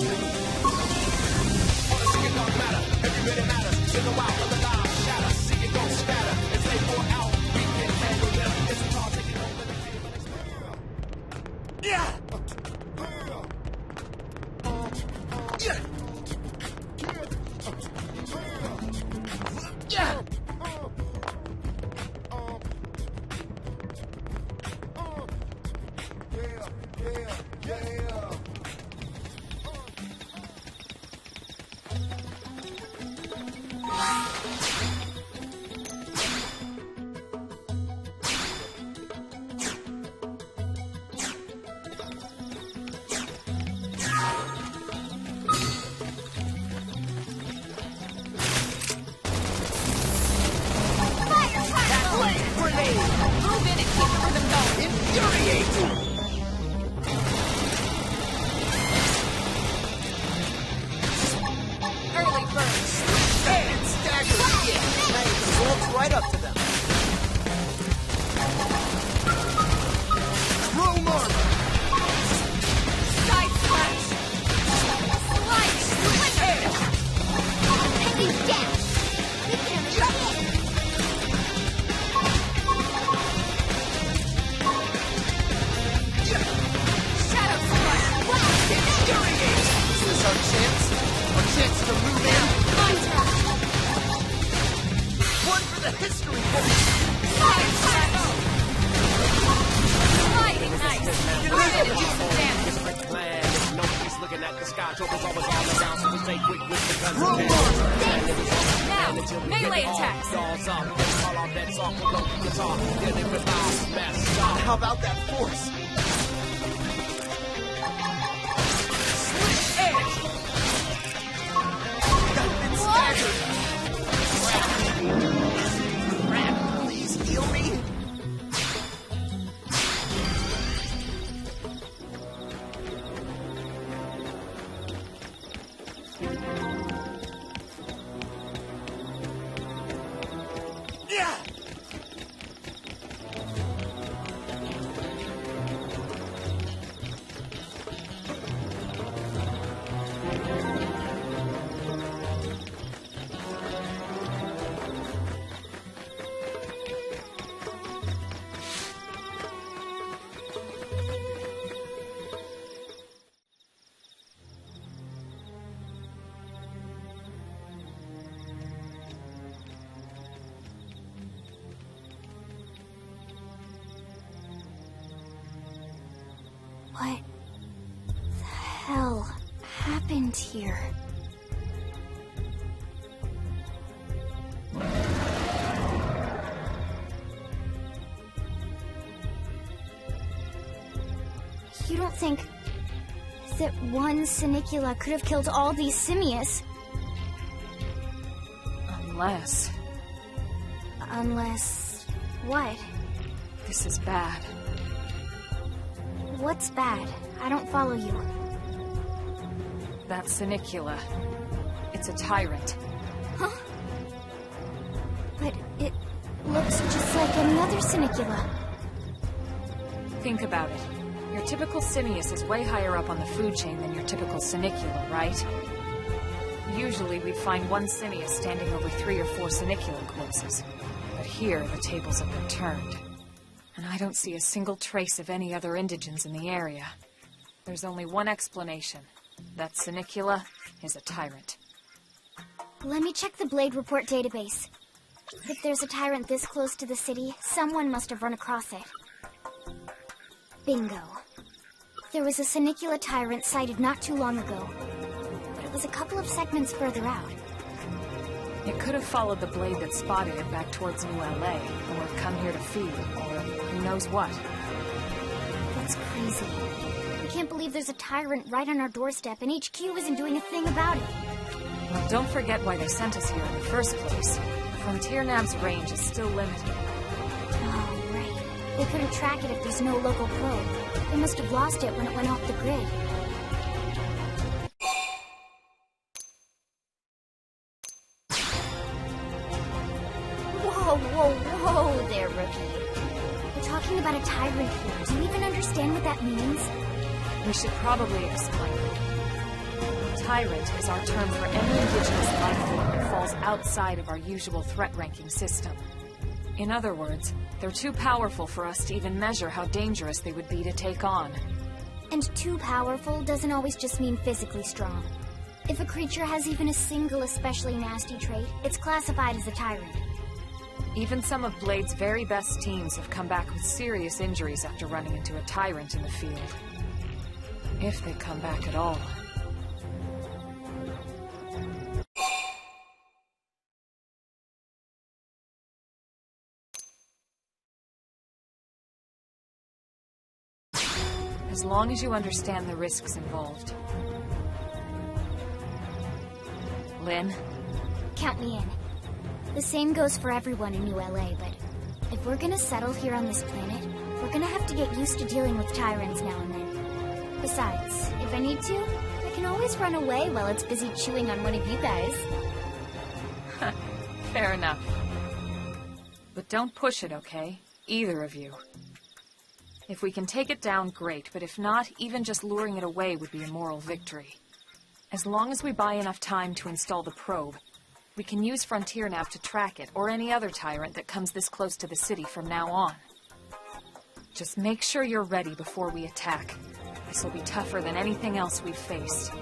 Wanna see it don't matter. Every minute matters. Single out of the live shatter. See it don't scatter. If they pour out, we can handle them. It's a car taking over the field. Yeah! Yeah! Yeah! Fire particle! Flame grenade! Move in and keep the rhythm going! Infuriate! Early bird! And stagger! Yeah! Now you can waltz right up to them. Chrome armor! Side slash! Sliding slinger! Heavy down! We can run it! Shadow strike! Wow! Infuriate! Is this our chance? Our chance to move in? Contra! One for the history books! Fire particle! Sliding ice! Move in and do some damage! Different planet. Nobody's looking at the sky. Joker's always all around, so we stay quick with the guns. Now, melee attacks! How about that force? I've been staggered. Rat, please heal me. Yeah. What the hell happened here? You don't think that one Sinicula could have killed all these simius? Unless... Unless... what? this is bad. What's bad? I don't follow you. That Sinicula. It's a tyrant. Huh? But it looks just like any other Sinicula. Think about it. Your typical Simius is way higher up on the food chain than your typical Sinicula, right? Usually we'd find one Simius standing over 3 or 4 Sinicula corpses. But here, the tables have been turned. And I don't see a single trace of any other indigents in the area. There's only one explanation. That Sinicula is a tyrant. Let me check the Blade Report database. If there's a tyrant this close to the city, someone must have run across it. Bingo. There was a Sinicula tyrant sighted not too long ago, but it was a couple of segments further out. It could have followed the blade that spotted it back towards New LA, or come here to feed, or who knows what. That's crazy. I can't believe there's a tyrant right on our doorstep, and HQ isn't doing a thing about it. Well, don't forget why they sent us here in the first place. Frontier Nav's range is still limited. Oh, right. They couldn't track it if there's no local probe. They must have lost it when it went off the grid. Whoa there, rookie. We're talking about a tyrant here. Do you even understand what that means? We should probably explain. Tyrant is our term for any indigenous life form that falls outside of our usual threat ranking system. In other words, they're too powerful for us to even measure how dangerous they would be to take on. And too powerful doesn't always just mean physically strong. If a creature has even a single especially nasty trait, it's classified as a tyrant. Even some of Blade's very best teams have come back with serious injuries after running into a tyrant in the field. If they come back at all. As long as you understand the risks involved. Lynn? Count me in. The same goes for everyone in New LA, but if we're gonna settle here on this planet, we're gonna have to get used to dealing with tyrants now and then. Besides, if I need to, I can always run away while it's busy chewing on one of you guys. Fair enough. But don't push it, okay? Either of you. If we can take it down, great, but if not, even just luring it away would be a moral victory. As long as we buy enough time to install the probe, we can use Frontier Nav to track it, or any other tyrant that comes this close to the city from now on. Just make sure you're ready before we attack. This will be tougher than anything else we've faced.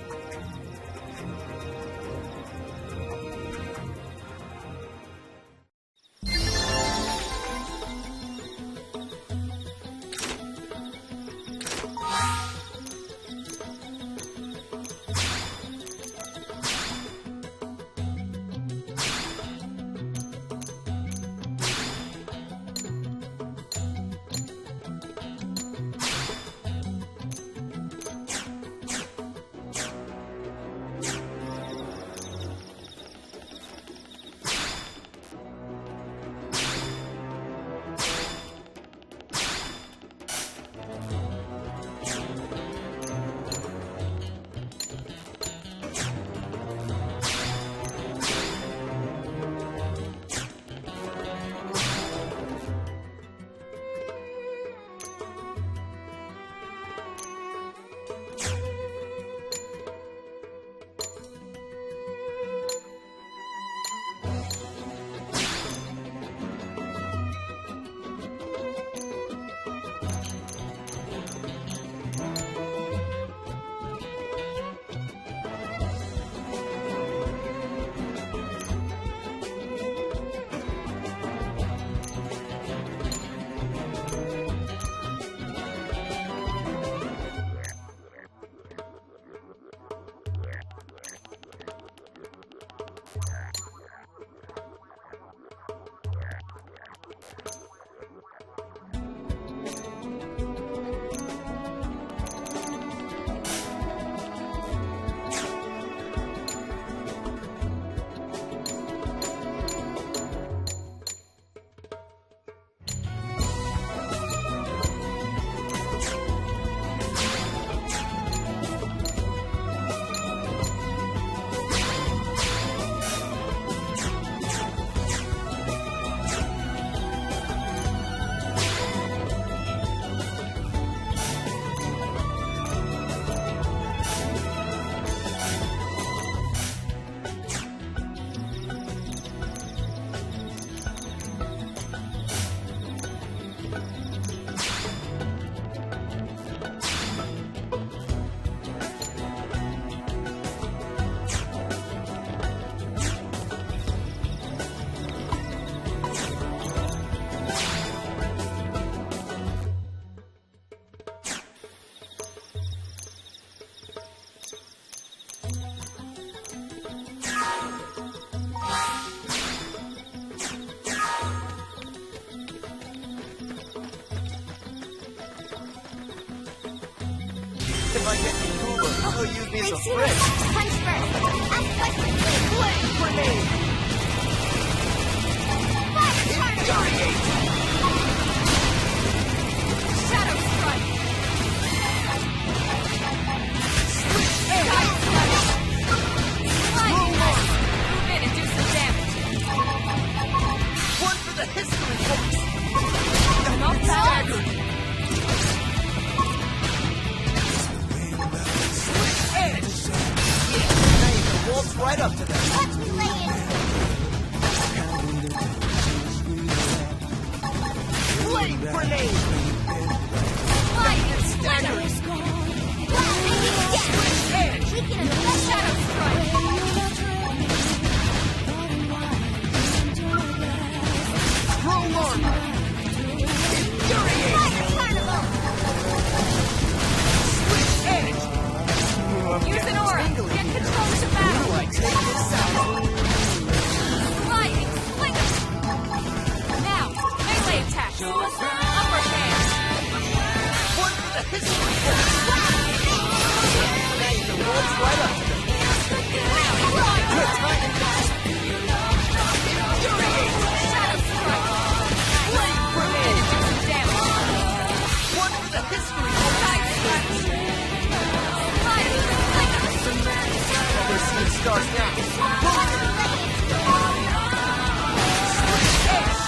If I get you cooler, you'll use me as a They've seen brick. us. Punch first. Ask questions. Flame grenade! Infuriate! Shadow Strike! Switch air! Lightning Knife! Move in and do some damage. One for the history books! Not bad. Switch edge! Now you can waltz right up to them. Watch me lay into Flame grenade! Lightning Stagger! Switch Edge! We can invest Shadow Strike! Throw armor! Infuriate! Carnival. Switch edge! Use an aura! Get control to Who battle! do I take this out? Lightning Slinger! Now, melee attack! Upper hand! One for the history books! Now you can waltz right up to them. Good timing, guys! Infuriate! Shadow Strike! Flame grenade! Do some damage! One for the history books! Side Slash! Lightning Slinger! Oh, we're seeing stars now. Switch edge!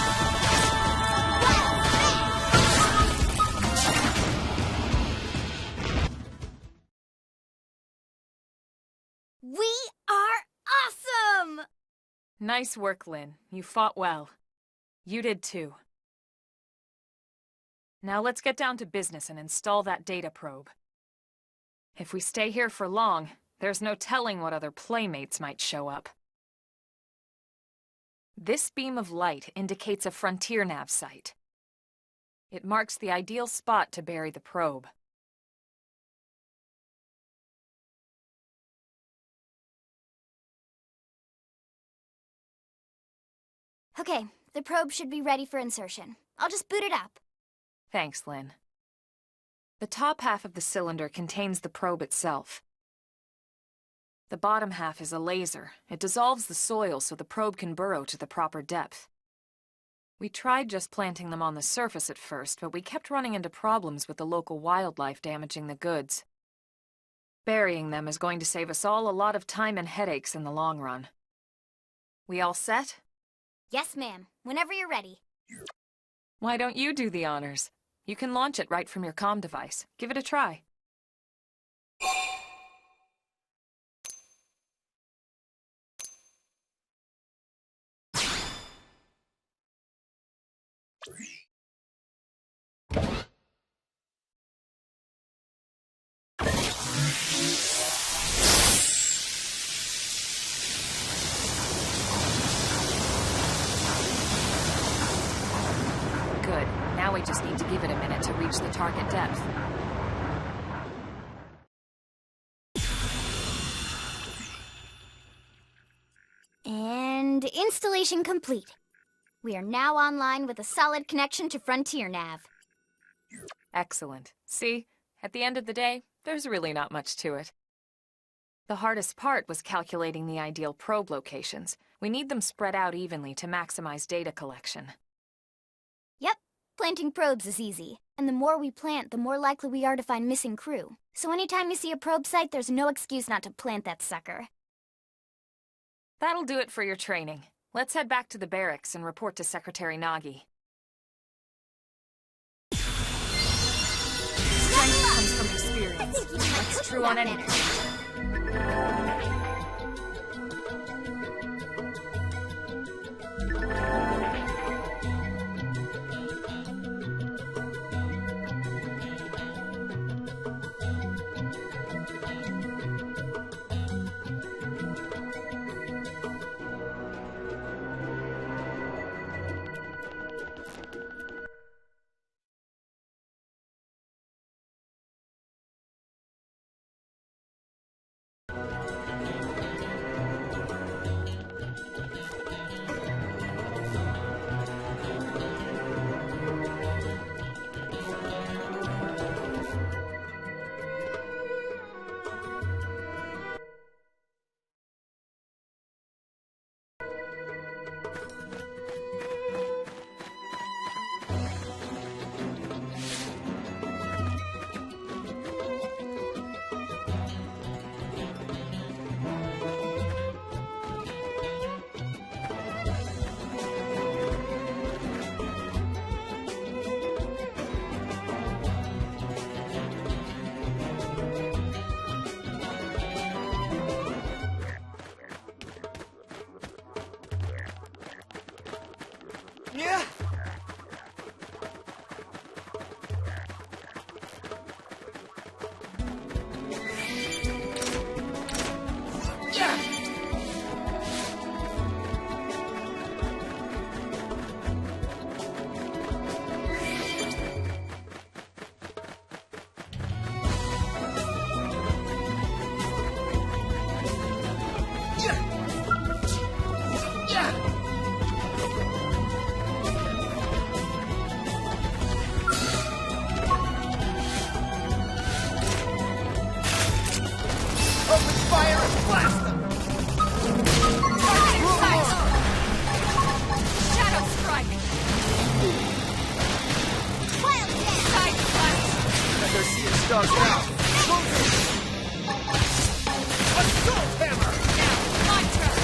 We are awesome! Nice work, Lynn. You fought well. You did too. Now let's get down to business and install that data probe. If we stay here for long, there's no telling what other playmates might show up. This beam of light indicates a frontier nav site. It marks the ideal spot to bury the probe. Okay, the probe should be ready for insertion. I'll just boot it up. Thanks, Lynn. The top half of the cylinder contains the probe itself. The bottom half is a laser. It dissolves the soil so the probe can burrow to the proper depth. We tried just planting them on the surface at first, but we kept running into problems with the local wildlife damaging the goods. Burying them is going to save us all a lot of time and headaches in the long run. We all set? Yes, ma'am. Whenever you're ready. Why don't you do the honors? You can launch it right from your comm device. Give it a try. Good. Now we just need to give it a minute to reach the target depth. And installation complete. We are now online with a solid connection to Frontier Nav. Excellent. See? At the end of the day, there's really not much to it. The hardest part was calculating the ideal probe locations. We need them spread out evenly to maximize data collection. Yep, planting probes is easy. And the more we plant, the more likely we are to find missing crew. So anytime you see a probe site, there's no excuse not to plant that sucker. That'll do it for your training. Let's head back to the barracks and report to Secretary Nagi. Strength comes from experience. That's true on anything. Open fire and blast them! Shadow strike! Wild Dance! Side blast! And they're seeing stars now. Assault hammer! Now, my turn!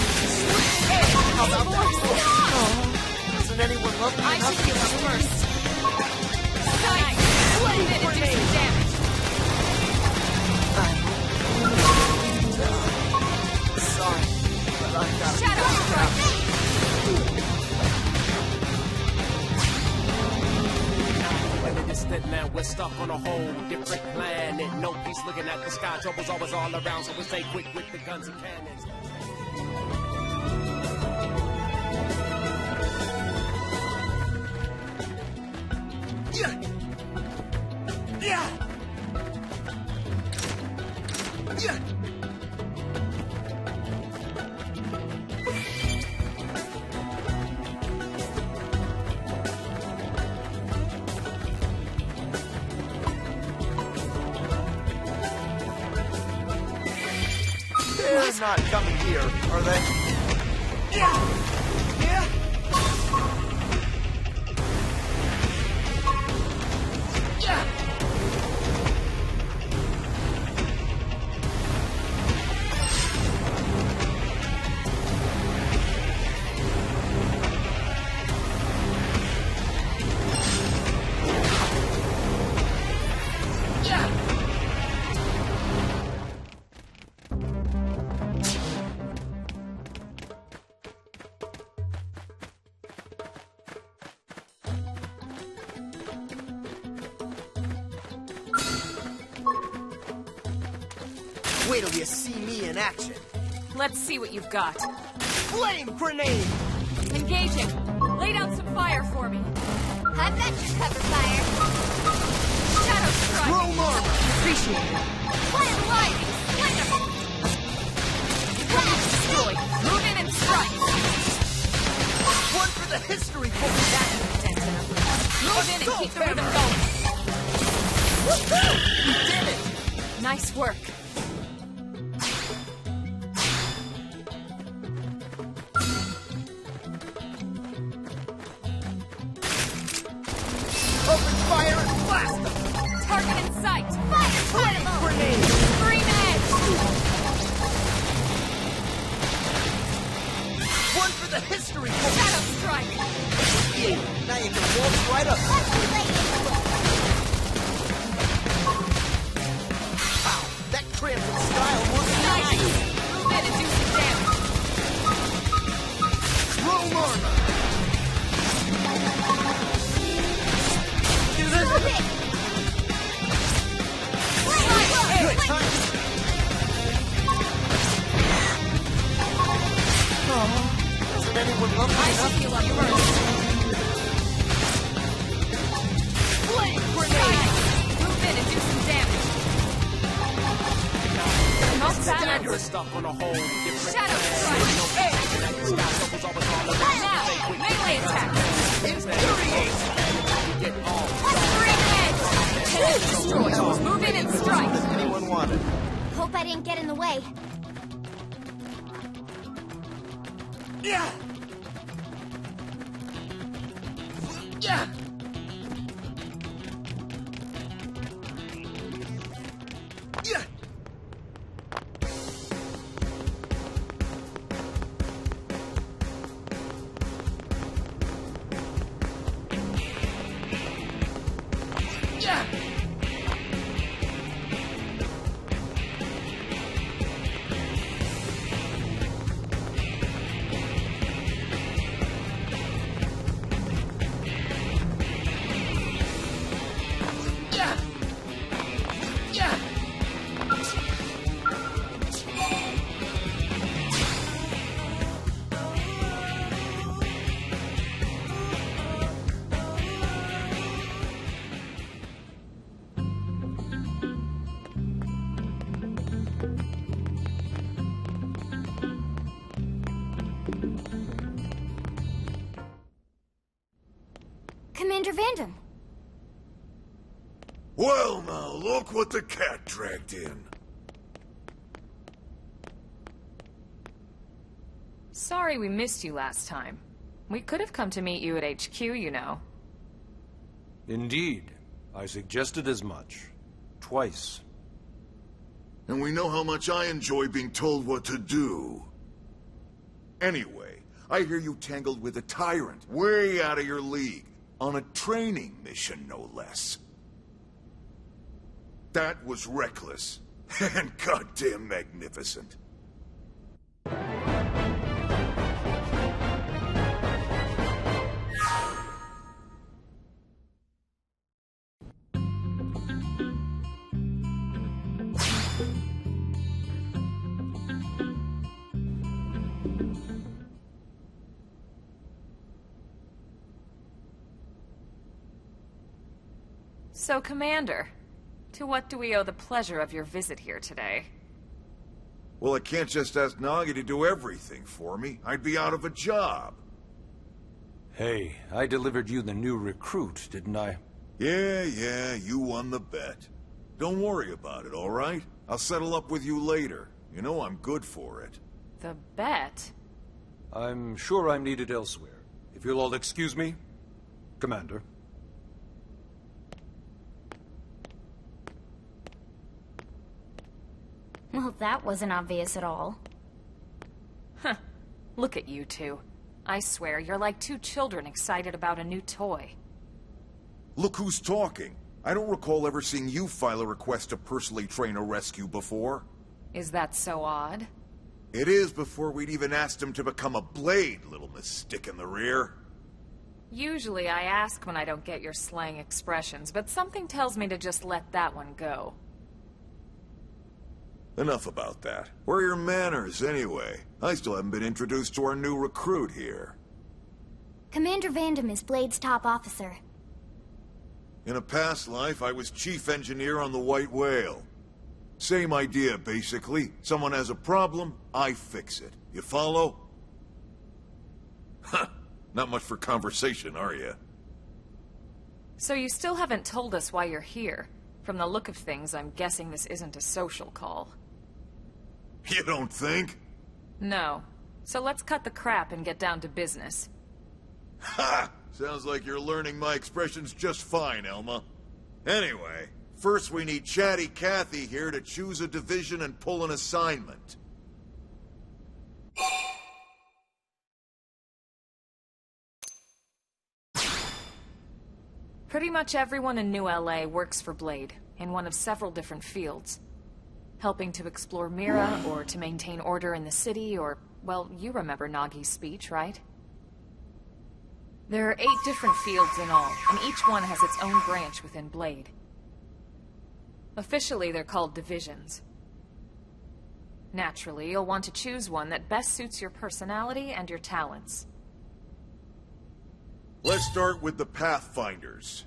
How about that? Doesn't anyone love me I enough should heal to up see? first. Nice! Flame it and do some damage! Sorry, but I've got to Shadow strike! In the distant land, we're stuck on a whole different planet. No peace looking at the sky. Trouble's always all around, so we stay quick with the guns and cannons. Yeah! Yeah! Yeah! They're not coming here, are they? Yeah! Yeah! Yeah! Wait till you see me in action. Let's see what you've got. Flame grenade! Engaging! Lay down some fire for me. I've got your cover fire. Shadow strike! Chrome armor! Appreciate it. Wild Light! Splinter! Blast destroyed! Move in and strike! One for the history book! That's intense enough. Move in and keep the rhythm going. We did it! Nice work. Open fire and blast them! Target in sight. Fire Carnival! Grenade! Scream edge! One for the history book! Shadow strike! Now you can waltz right up. Let's relay it. Wow, that cramped style was Nice! Move in and do some damage. Chrome armor! Move it! Good time! Doesn't anyone love me I should enough? heal up first. Flame Nice! grenade! Move in and do some damage. Not bad. You're stuck on a whole different Shadow planet. strike! No peace looking at the sky. Trouble's always all around, so we stay quick with Melee the guns attack. and cannons. Infuriate! We get all Scream edge! Cannon destroyed. Move in and strike. Anyone wanted? Hope I didn't get in the way. Yeah! Yeah! Yeah! Yeah! Commander Vandam. Well, now, look what the cat dragged in. Sorry we missed you last time. We could have come to meet you at HQ, you know. Indeed. I suggested as much. Twice. And we know how much I enjoy being told what to do. Anyway, I hear you tangled with a tyrant, way out of your league, on a training mission, no less. That was reckless, and goddamn magnificent. So, Commander, to what do we owe the pleasure of your visit here today? Well, I can't just ask Nagi to do everything for me. I'd be out of a job. Hey, I delivered you the new recruit, didn't I? Yeah, you won the bet. Don't worry about it, all right? I'll settle up with you later. You know I'm good for it. The bet? I'm sure I'm needed elsewhere. If you'll all excuse me, Commander. Well, that wasn't obvious at all. Huh. Look at you two. I swear, you're like two children excited about a new toy. Look who's talking. I don't recall ever seeing you file a request to personally train a rescue before. Is that so odd? It is before we'd even asked him to become a blade, little Miss Stick in the Rear. Usually I ask when I don't get your slang expressions, but something tells me to just let that one go. Enough about that. Where are your manners, anyway? I still haven't been introduced to our new recruit here. Commander Vandam is Blade's top officer. In a past life, I was chief engineer on the White Whale. Same idea, basically. Someone has a problem, I fix it. You follow? Huh. Not much for conversation, are you? So you still haven't told us why you're here. From the look of things, I'm guessing this isn't a social call. You don't think? No. So let's cut the crap and get down to business. Ha! Sounds like you're learning my expressions just fine, Elma. Anyway, first we need Chatty Cathy here to choose a division and pull an assignment. Pretty much everyone in New LA works for Blade, in one of several different fields. Helping to explore Mira, or to maintain order in the city, or, well, you remember Nagi's speech, right? There are 8 different fields in all, and each one has its own branch within Blade. Officially, they're called divisions. Naturally, you'll want to choose one that best suits your personality and your talents. Let's start with the Pathfinders.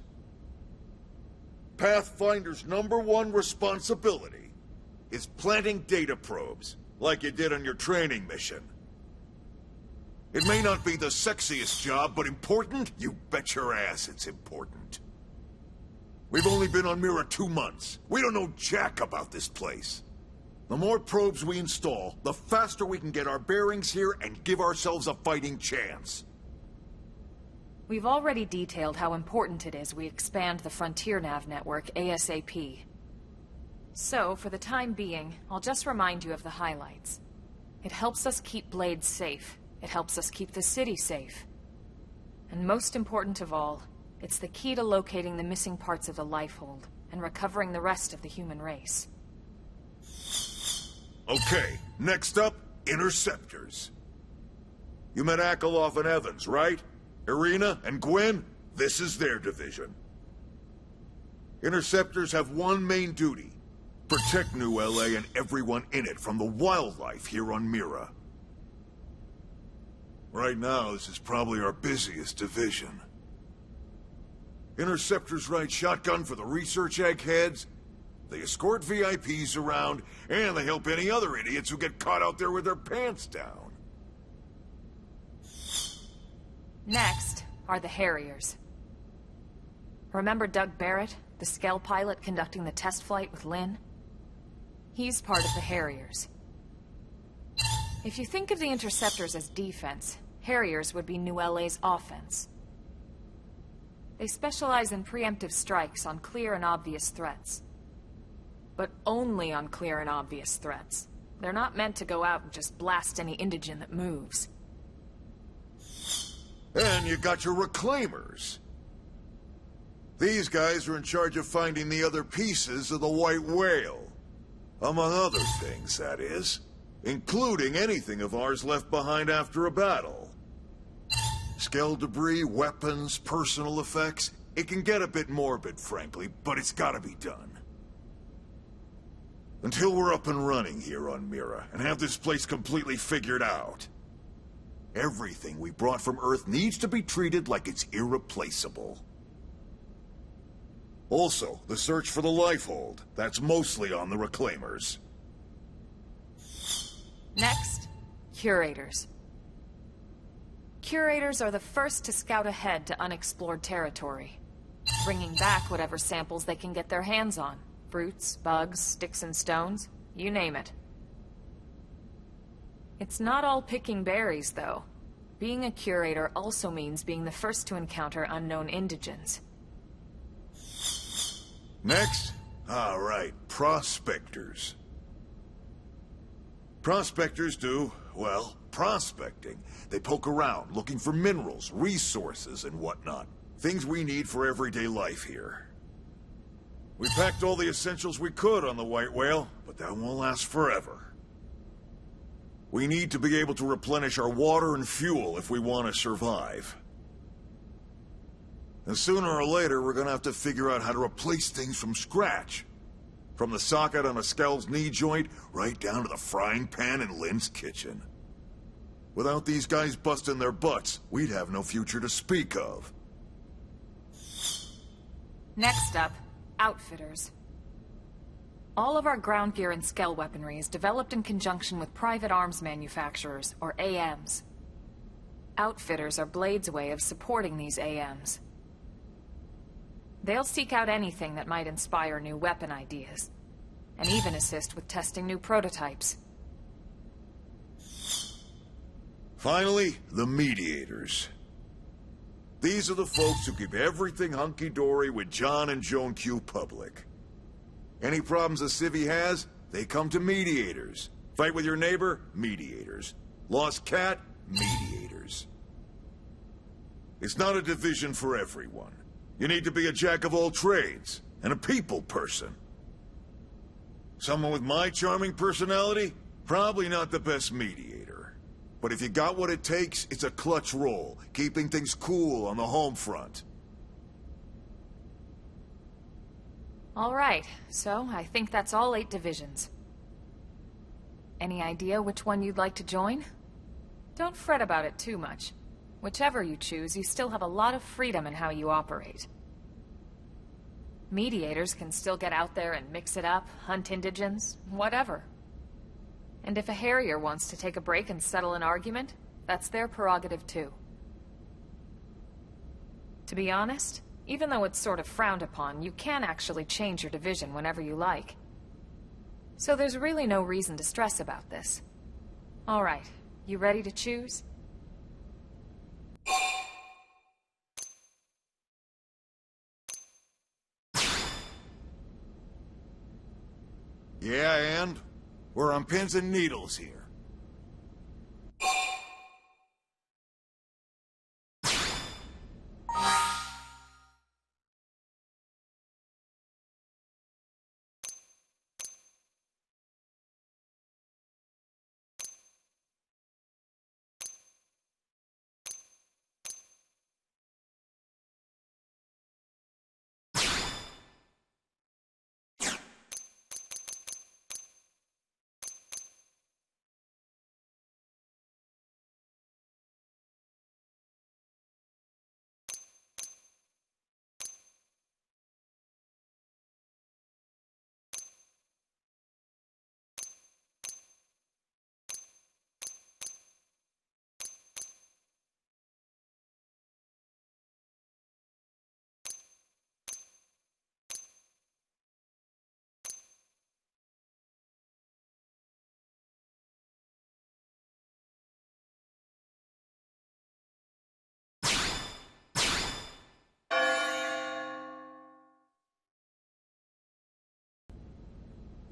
Pathfinder's #1 responsibility is planting data probes, like you did on your training mission. It may not be the sexiest job, but important? You bet your ass it's important. We've only been on Mira 2 months. We don't know jack about this place. The more probes we install, the faster we can get our bearings here and give ourselves a fighting chance. We've already detailed how important it is we expand the Frontier Nav network ASAP. So, for the time being, I'll just remind you of the highlights. It helps us keep Blade safe. It helps us keep the city safe. And most important of all, it's the key to locating the missing parts of the Lifehold and recovering the rest of the human race. Okay, next up, Interceptors. You met Akeloff and Evans, right? Irina and Gwen? This is their division. Interceptors have one main duty. Protect New LA and everyone in it from the wildlife here on Mira. Right now, this is probably our busiest division. Interceptors ride shotgun for the research eggheads, they escort VIPs around, and they help any other idiots who get caught out there with their pants down. Next are the Harriers. Remember Doug Barrett, the Skell pilot conducting the test flight with Lynn? He's part of the Harriers. If you think of the Interceptors as defense, Harriers would be New LA's offense. They specialize in preemptive strikes on clear and obvious threats. But only on clear and obvious threats. They're not meant to go out and just blast any indigen that moves. And you got your reclaimers. These guys are in charge of finding the other pieces of the White Whale. Among other things, that is. Including anything of ours left behind after a battle. Skell debris, weapons, personal effects. It can get a bit morbid, frankly, but it's gotta be done. Until we're up and running here on Mira, and have this place completely figured out. Everything we brought from Earth needs to be treated like it's irreplaceable. Also, the search for the Lifehold. That's mostly on the Reclaimers. Next, Curators. Curators are the first to scout ahead to unexplored territory, bringing back whatever samples they can get their hands on. Fruits, bugs, sticks and stones, you name it. It's not all picking berries, though. Being a curator also means being the first to encounter unknown indigens. Next? All right, prospectors. Prospectors do, well, prospecting. They poke around, looking for minerals, resources, and whatnot. Things we need for everyday life here. We packed all the essentials we could on the White Whale, but that won't last forever. We need to be able to replenish our water and fuel if we want to survive. And sooner or later, we're gonna have to figure out how to replace things from scratch. From the socket on a Skell's knee joint, right down to the frying pan in Lynn's kitchen. Without these guys busting their butts, we'd have no future to speak of. Next up, Outfitters. All of our ground gear and Skell weaponry is developed in conjunction with private arms manufacturers, or AMs. Outfitters are Blade's way of supporting these AMs. They'll seek out anything that might inspire new weapon ideas, and even assist with testing new prototypes. Finally, the Mediators. These are the folks who keep everything hunky-dory with John and Joan Q public. Any problems a civvy has, they come to Mediators. Fight with your neighbor? Mediators. Lost cat? Mediators. It's not a division for everyone. You need to be a jack of all trades, and a people person. Someone with my charming personality? Probably not the best mediator. But if you got what it takes, it's a clutch role, keeping things cool on the home front. All right, so I think that's all 8 divisions. Any idea which one you'd like to join? Don't fret about it too much. Whichever you choose, you still have a lot of freedom in how you operate. Mediators can still get out there and mix it up, hunt indigens, whatever. And if a Harrier wants to take a break and settle an argument, that's their prerogative too. To be honest, even though it's sort of frowned upon, you can actually change your division whenever you like. So there's really no reason to stress about this. All right, you ready to choose? Yeah, and? We're on pins and needles here.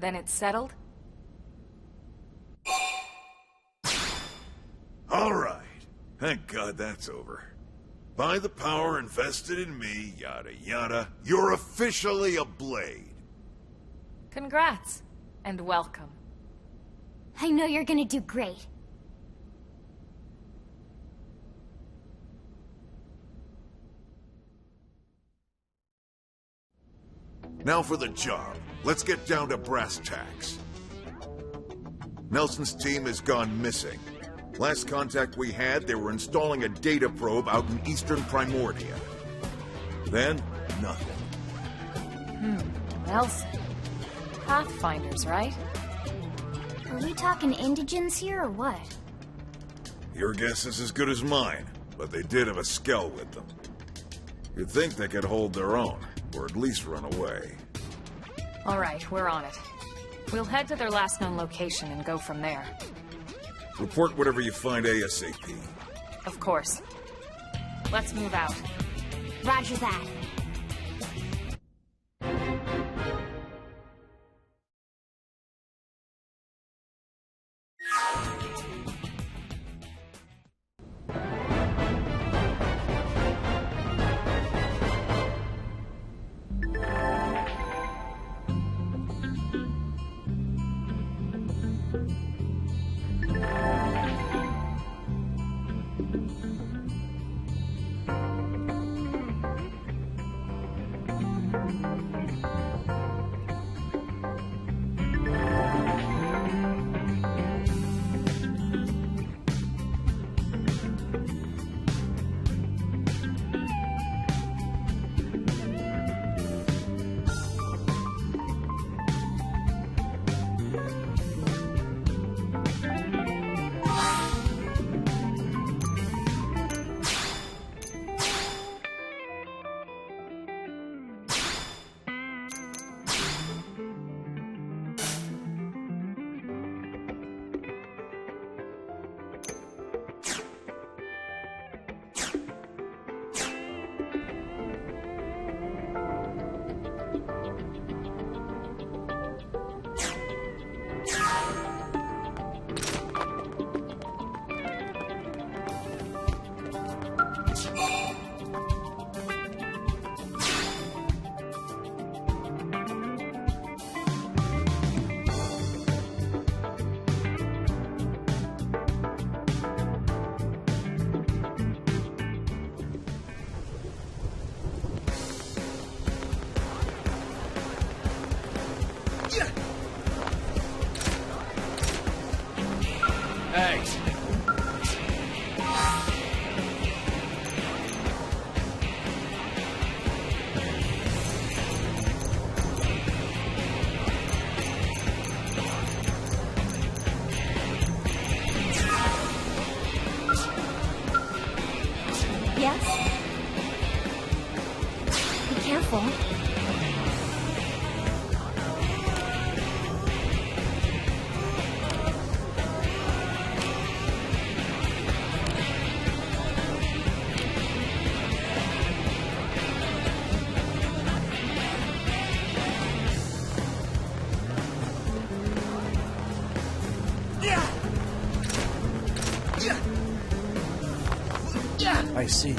Then it's settled? All right. Thank God that's over. By the power invested in me, yada yada, you're officially a Blade. Congrats. And welcome. I know you're gonna do great. Now for the job. Let's get down to brass tacks. Nelson's team has gone missing. Last contact we had, they were installing a data probe out in eastern Primordia. Then, nothing. Nelson. Pathfinders, right? Are we talking indigents here or what? Your guess is as good as mine, but they did have a skell with them. You'd think they could hold their own, or at least run away. All right, we're on it. We'll head to their last known location and go from there. Report whatever you find ASAP. Of course. Let's move out. Roger that. Thanks. Yes? Be careful. I see.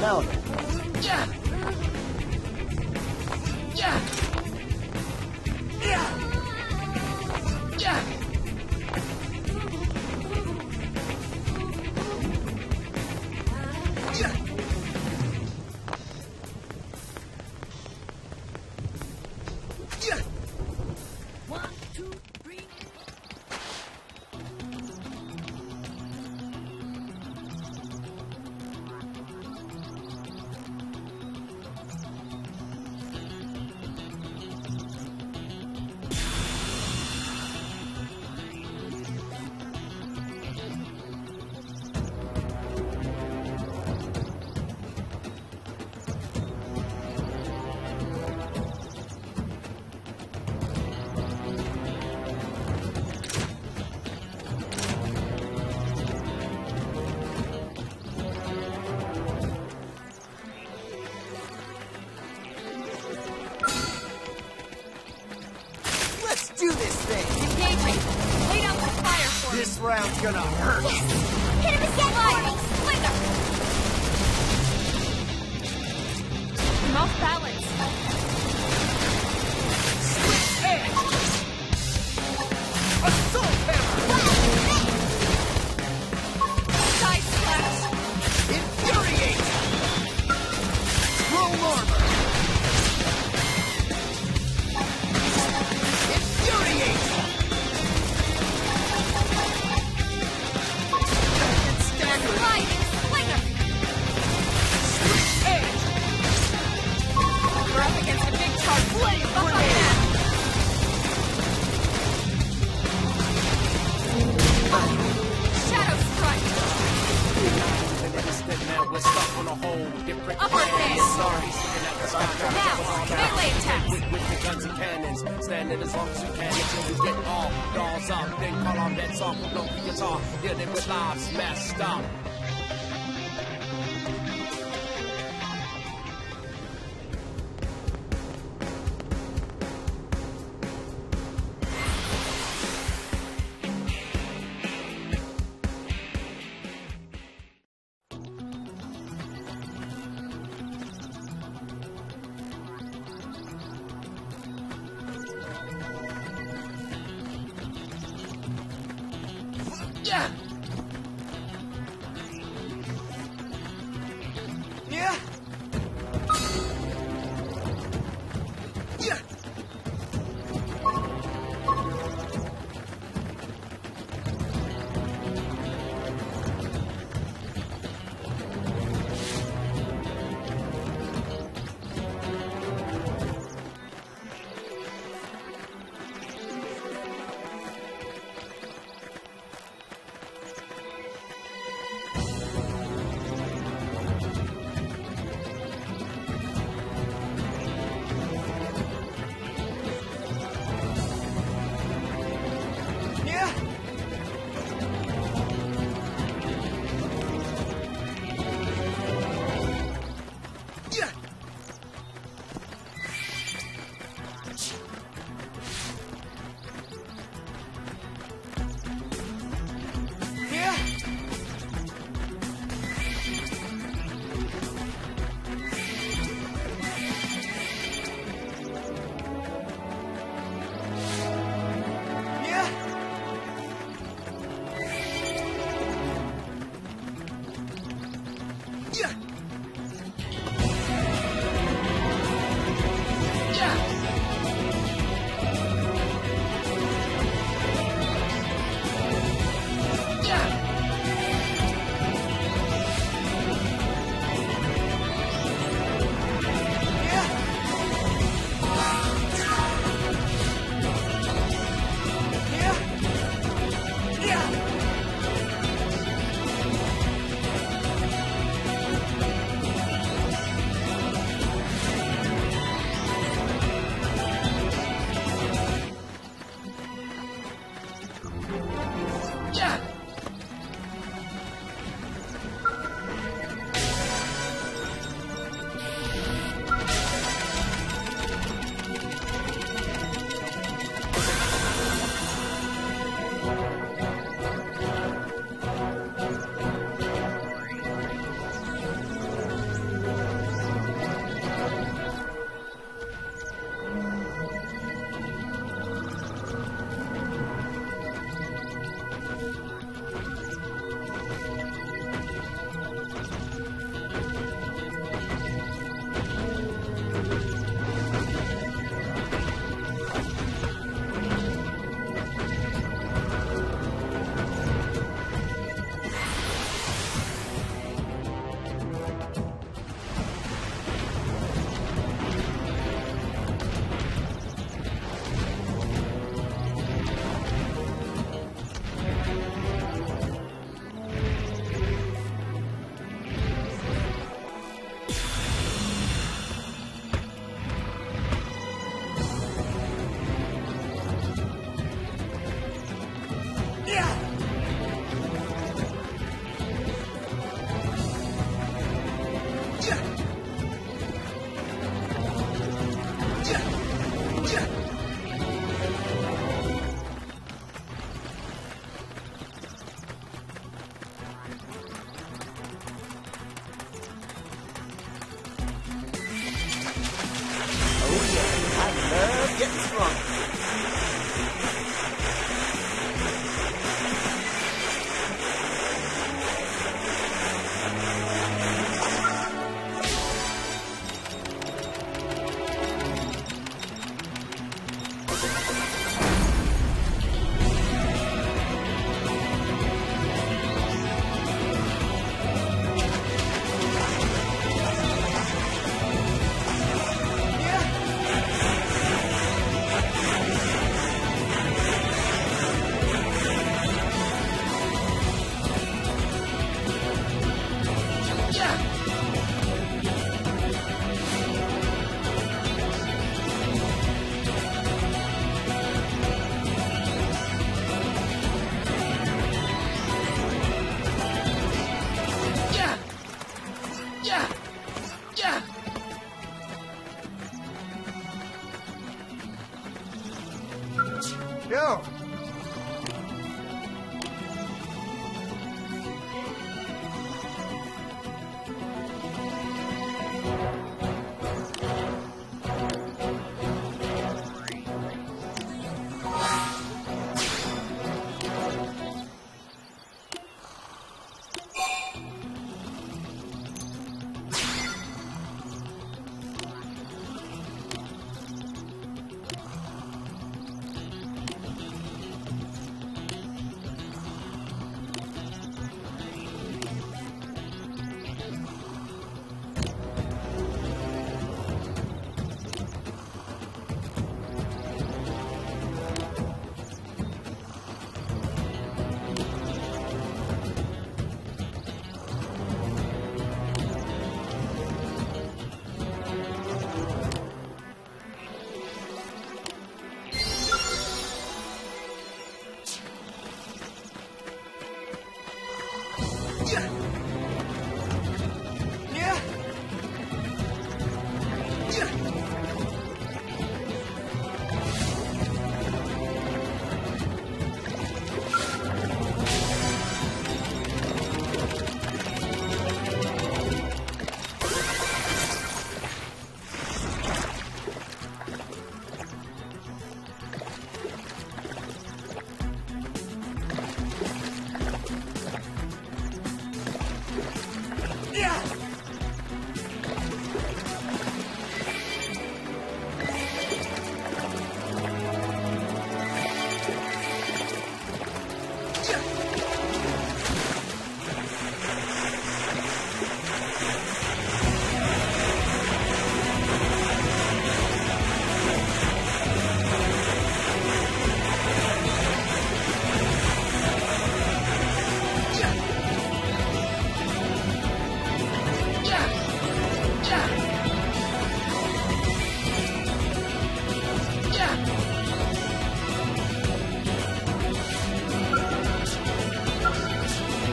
Now then. Yeah! Yeah! Yeah! Yeah! Yeah! Yeah! 1, 2, 3. Let's do this thing! Engaging! Lay down some fire for This round's gonna hurt! Hit him again, Marty! me! I'm off balance. Switch edge! Assault hammer! Side slash! Infuriate! Scroll armor! Infuriate! It's staggered! Sliding slinger! Switch edge! We're up against a big charge. Flame Buck on grenade! that! Shadow strike! Upper hand! Now, melee attack! With the guns and cannons, standing as long as you can until you get all dolls up. Then call on that song from no guitar, dealing with lives messed up. Yeah! getting stronger. Yo!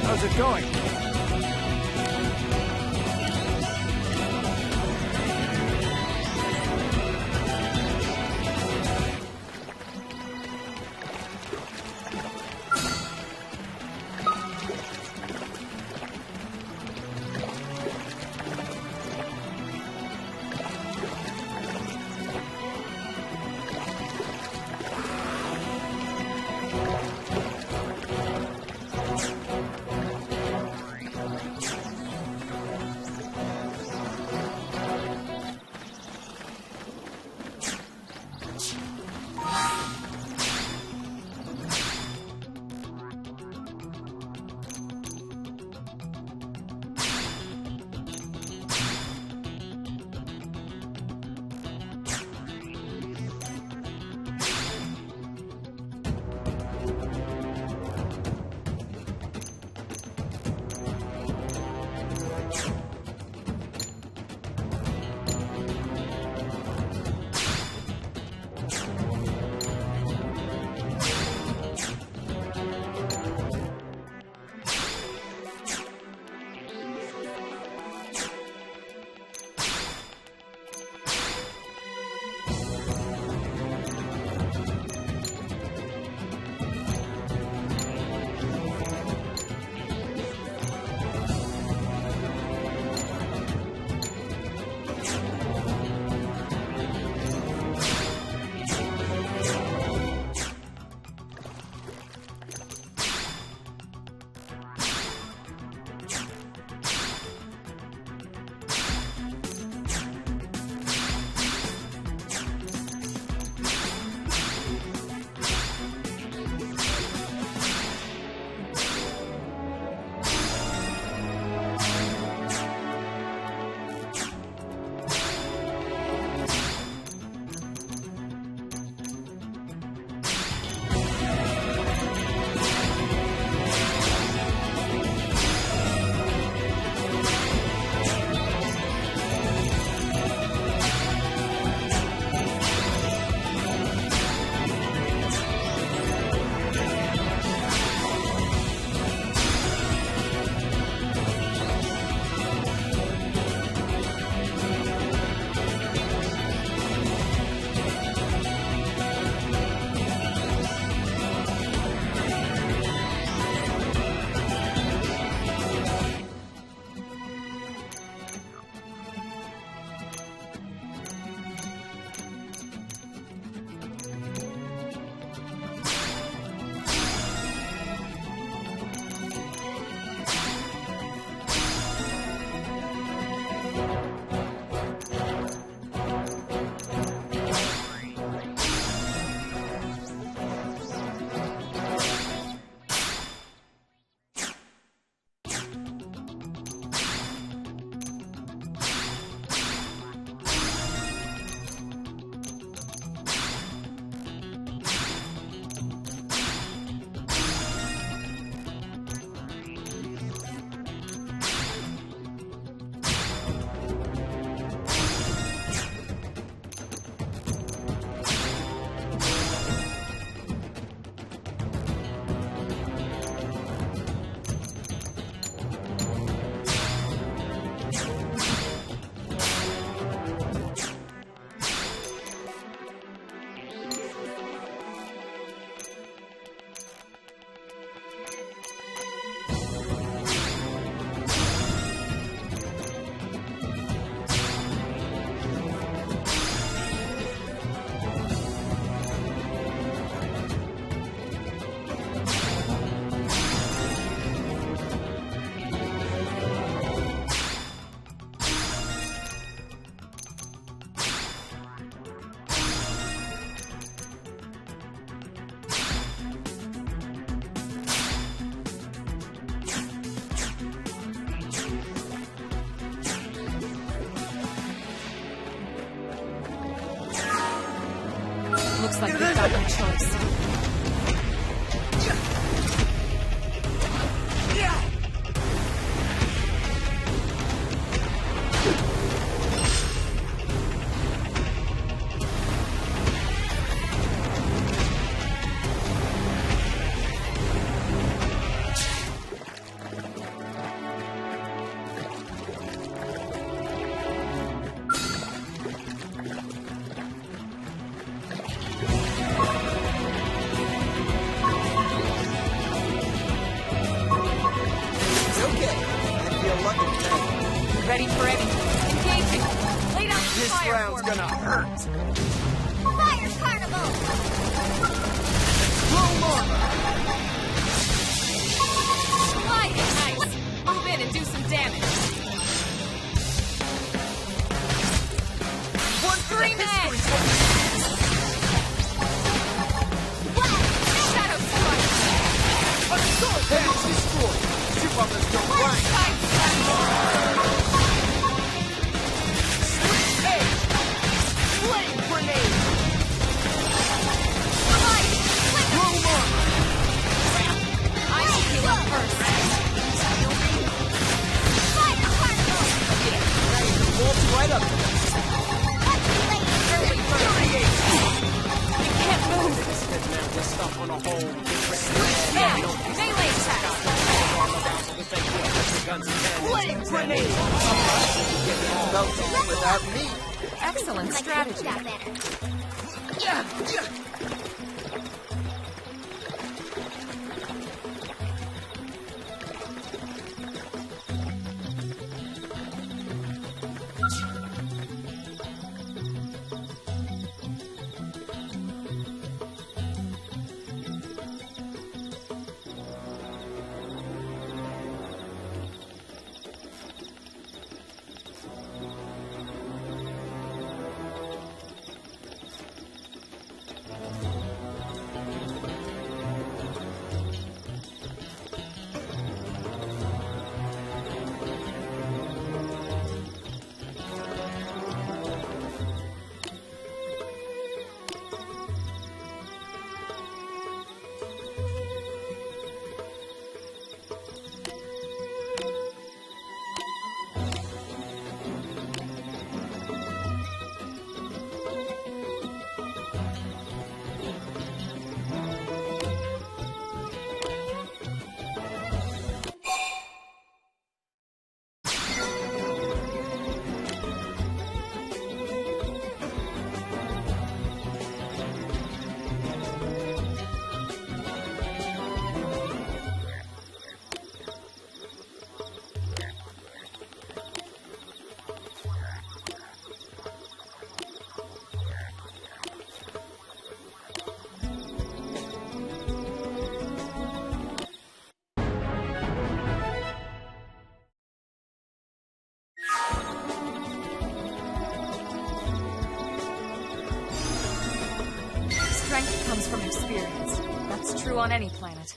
How's it going? Looks like we've got no choice. Ready for anything. Engaging. Lay down the This fire round's for me. gonna hurt. Fire carnival! Blow armor. Light it. Nice. Move in and do some damage. One for the Green history edge. Shadow strike. A sword pass destroyed. Two others don't right. Side slap. Switch edge. Flame grenade. Light. Blow armor. I should heal up first. Fire carnival! Ready to waltz right up to them. Early bird. Infuriate. You can't move. Now just stuff on a hole. Now. Melee attack. Flame grenade. Don't go without me. Excellent Like strategy. got better. Yeah, yeah. Strength comes from experience. That's true on any planet.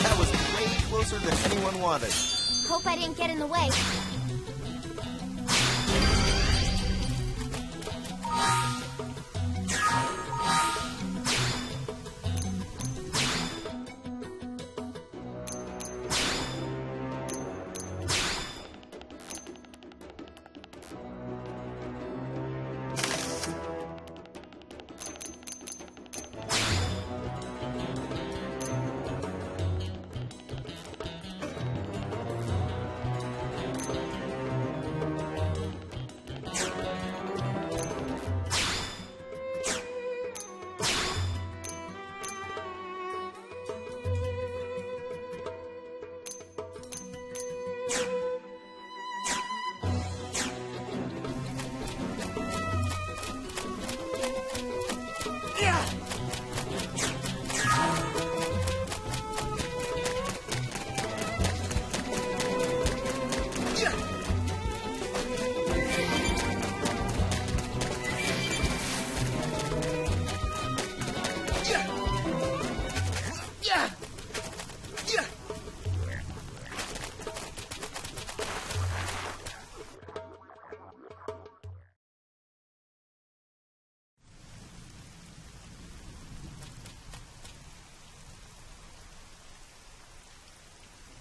That was way closer than anyone wanted. Hope I didn't get in the way.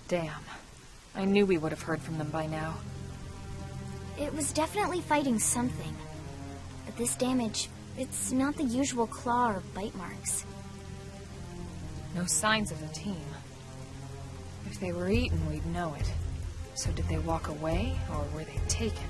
Damn. I knew we would have heard from them by now. It was definitely fighting something. But this damage, it's not the usual claw or bite marks. No signs of the team. If they were eaten, we'd know it. So did they walk away, or were they taken?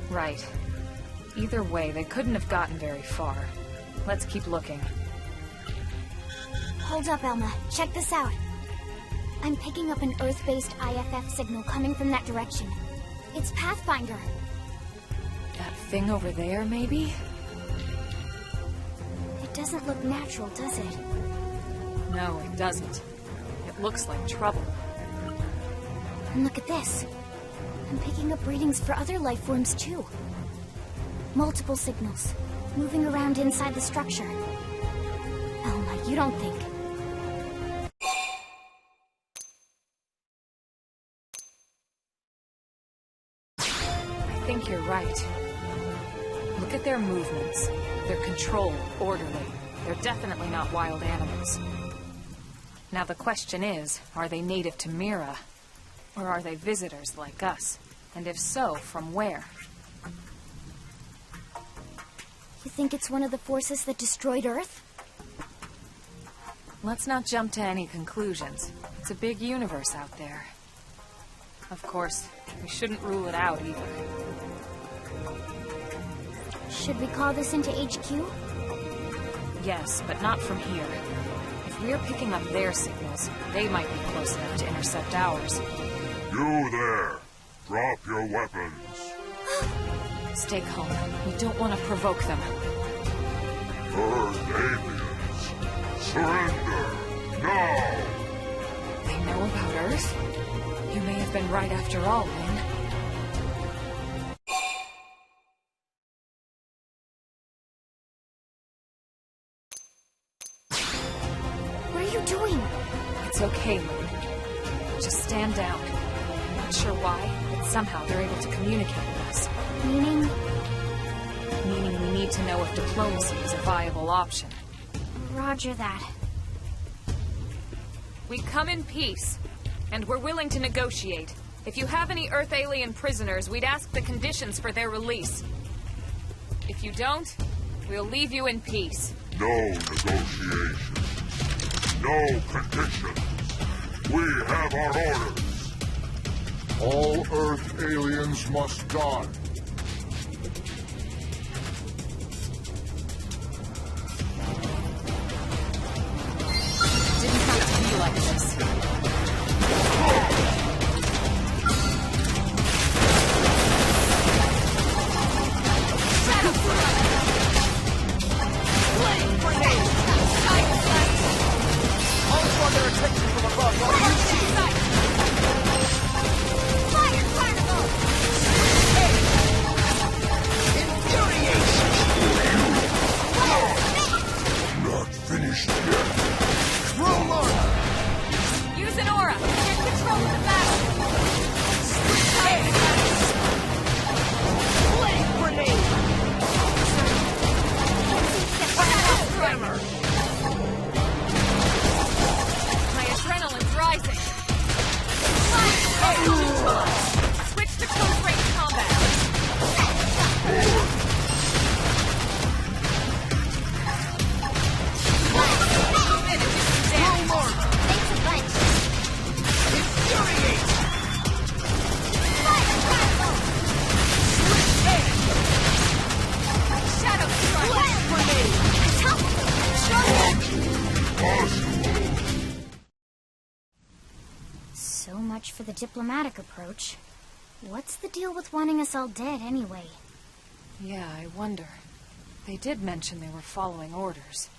Right. Either way, they couldn't have gotten very far. Let's keep looking. Hold up, Elma. Check this out. I'm picking up an Earth-based IFF signal coming from that direction. It's Pathfinder. That thing over there, maybe? It doesn't look natural, does it? No, it doesn't. It looks like trouble. And look at this. I'm picking up readings for other life forms, too. Multiple signals, moving around inside the structure. Elma, you don't think... I think you're right. Look at their movements. They're controlled, orderly. They're definitely not wild animals. Now the question is, are they native to Mira? Or are they visitors like us? And if so, from where? You think it's one of the forces that destroyed Earth? Let's not jump to any conclusions. It's a big universe out there. Of course, we shouldn't rule it out either. Should we call this into HQ? Yes, but not from here. If we're picking up their signals, they might be close enough to intercept ours. You there! Drop your weapons. Stay calm. We don't want to provoke them. Earth aliens! Surrender! Now! They know about Earth? You may have been right after all, Lynn. What are you doing? It's okay, Lynn. Just stand down. I'm not sure why, but somehow they're able to communicate with us. Meaning? Meaning we need to know if diplomacy is a viable option. Roger that. We come in peace, and we're willing to negotiate. If you have any Earth alien prisoners, we'd ask the conditions for their release. If you don't, we'll leave you in peace. No negotiation. No conditions. We have our orders. All Earth aliens must die. Didn't have to be like this. I'll draw their attention from above while you shoot. Fire Carnival! Infuriation! Not finished yet. Roll on! Use an aura! Get control of the battle! Flame grenade! Hammer! My adrenaline's rising! Switch to close-range combat! Roll on! Thanks a bunch! Infuriate! Fire Carnival! Shadow strike! Flame grenade! So much for the diplomatic approach. What's the deal with wanting us all dead, anyway? Yeah, I wonder. They did mention they were following orders.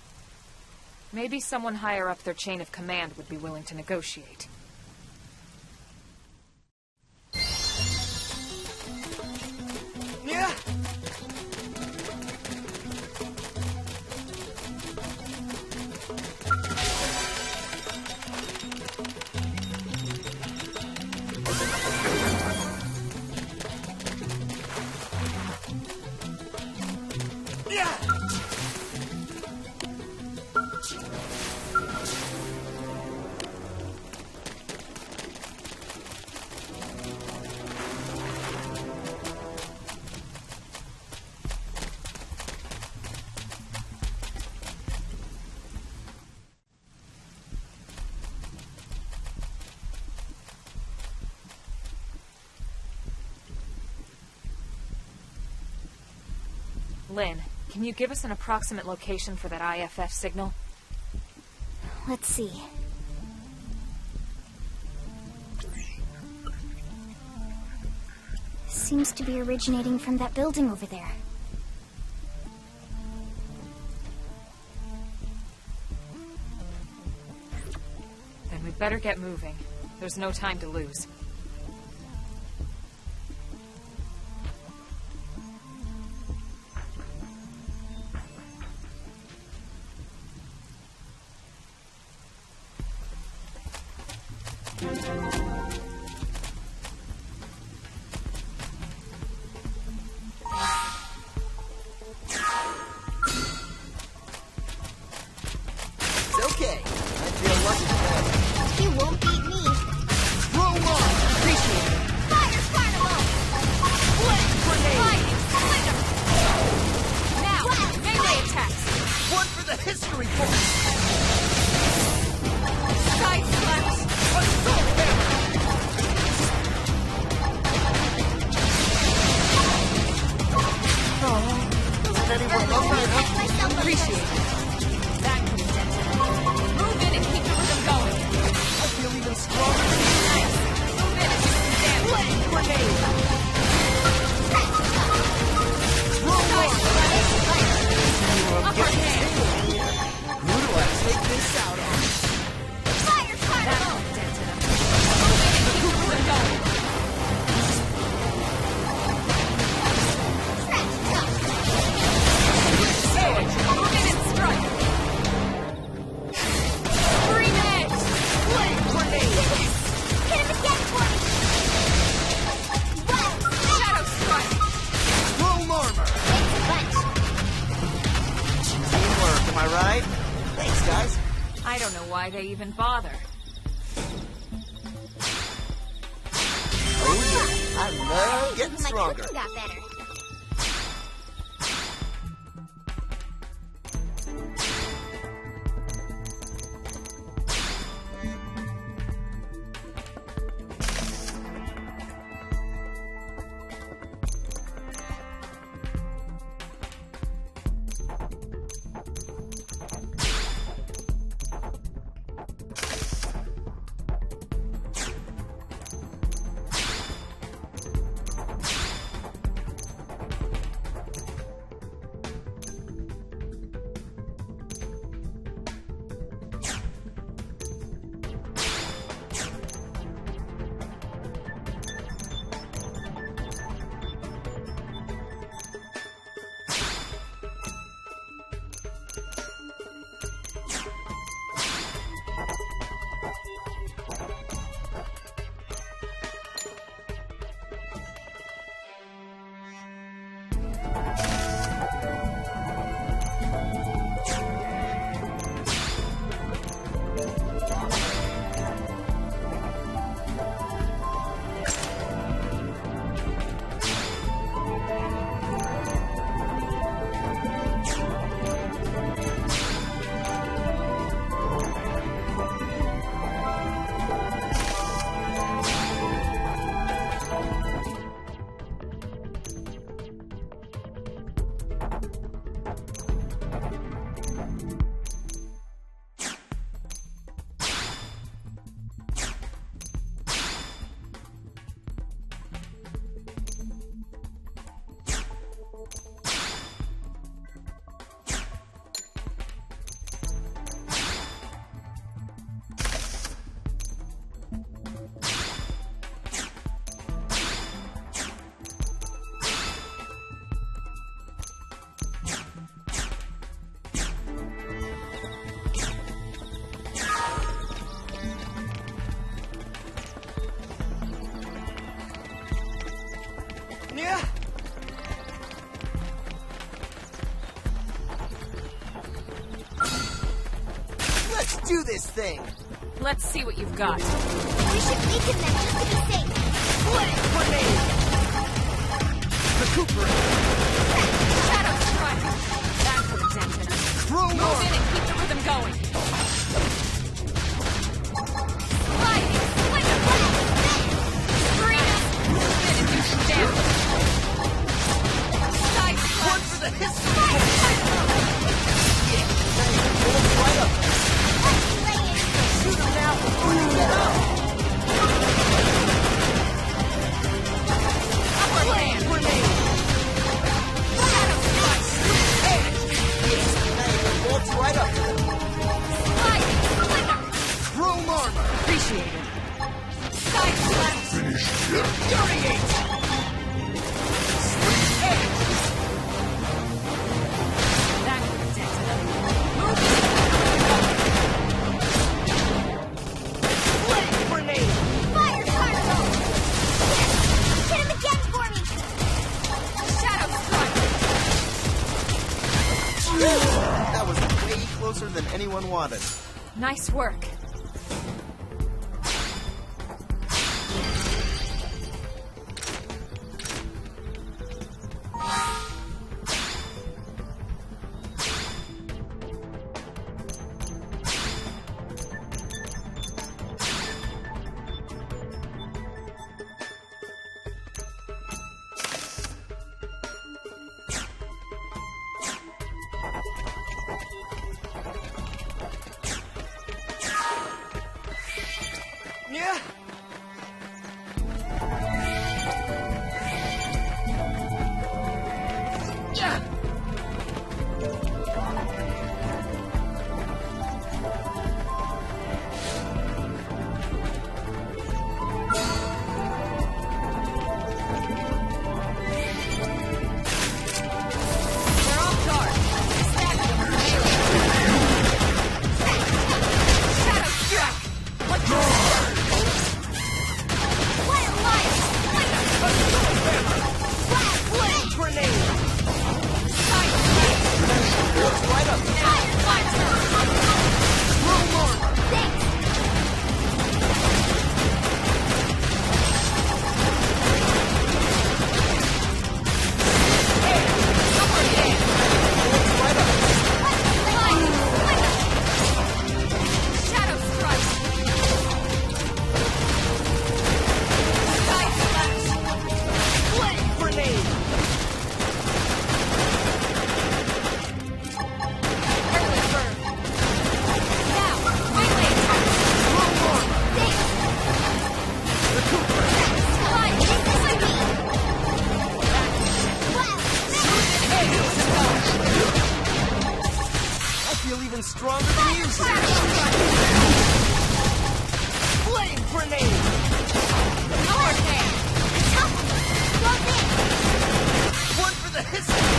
Maybe someone higher up their chain of command would be willing to negotiate. Yeah? Yeah! Lynn, can you give us an approximate location for that IFF signal? Let's see. Seems to be originating from that building over there. Then we'd better get moving. There's no time to lose. It's okay. I feel lucky today. You won't beat me. Roll on! Appreciate it. Fire Carnival! Flame grenade! Now, melee attacks! One for the history books! Side slash! Assault hammer! Doesn't anyone love my help? Appreciate it. That could have done it. Move in and keep the rhythm going. I feel even stronger. Nice. Move in and do some damage. Flame grenade! Side slash! Upper hand! Who do I take this out on? Fire That Carnival! could have dented him. Move in and keep the rhythm going. Move in and strike. Green edge! Flame grenade! Hit him again for me! Shadow strike! Chrome armor! Bunch. Teamwork, am I right? Thanks, guys. I don't know why they even bother. Oh yeah, I love getting My stronger. cooking got better. Yeah. Let's do this thing. Let's see what you've got. We should weaken them just to be safe. Flame grenade! Recuperate! Shadow strike! That could have dented him. Chrome Move in armor! and keep the rhythm going. Sliding! Slinger blast! Screaming! Move in and do some damage. Side One slash! for the history! Yeah, nice. Right up. Let's lay That was way closer than anyone wanted. Nice work. Yeah. Stronger than usual. Flame grenade. One for the history.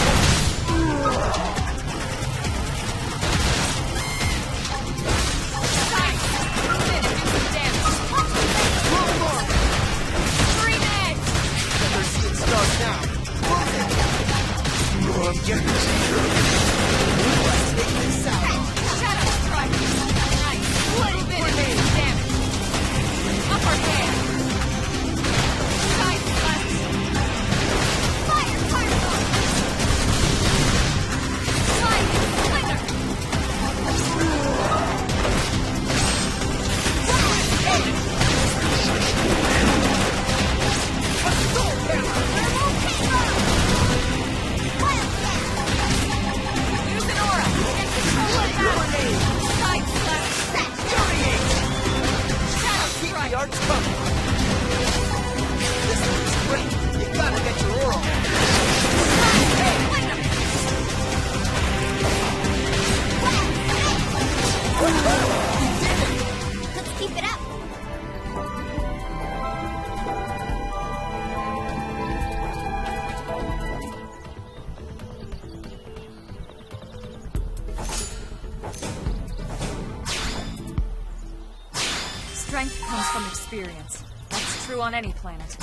Strength comes from experience. That's true on any planet.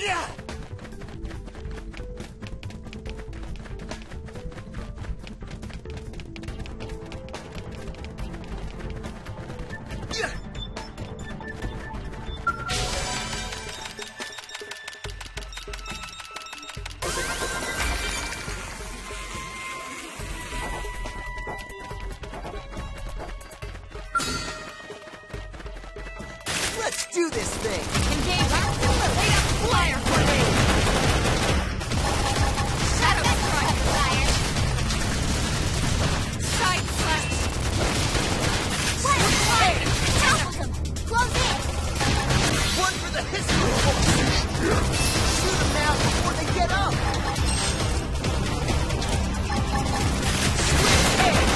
Yeah! Yeah! Let's do this thing! Engage! Lay up flyer grenade! Shadow strike! Fire! Side slash! Fire! Topple them! Close in! One for the history books! Shoot them now before they get up! Switch edge!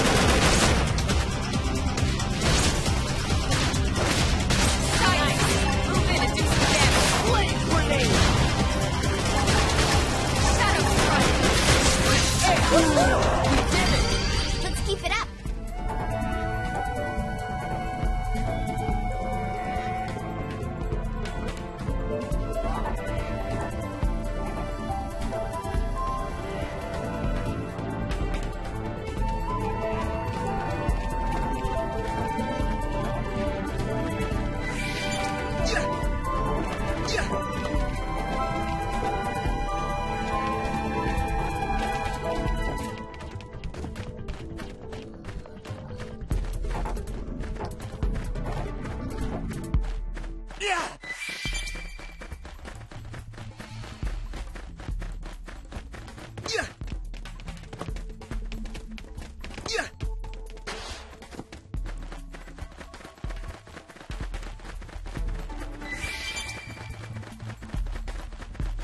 Side! Move in and do some damage! Flame grenade! Shadow strike! Switch edge! We did it! Let's keep it up! Yeah! Yeah! Yeah! Yeah! Yeah!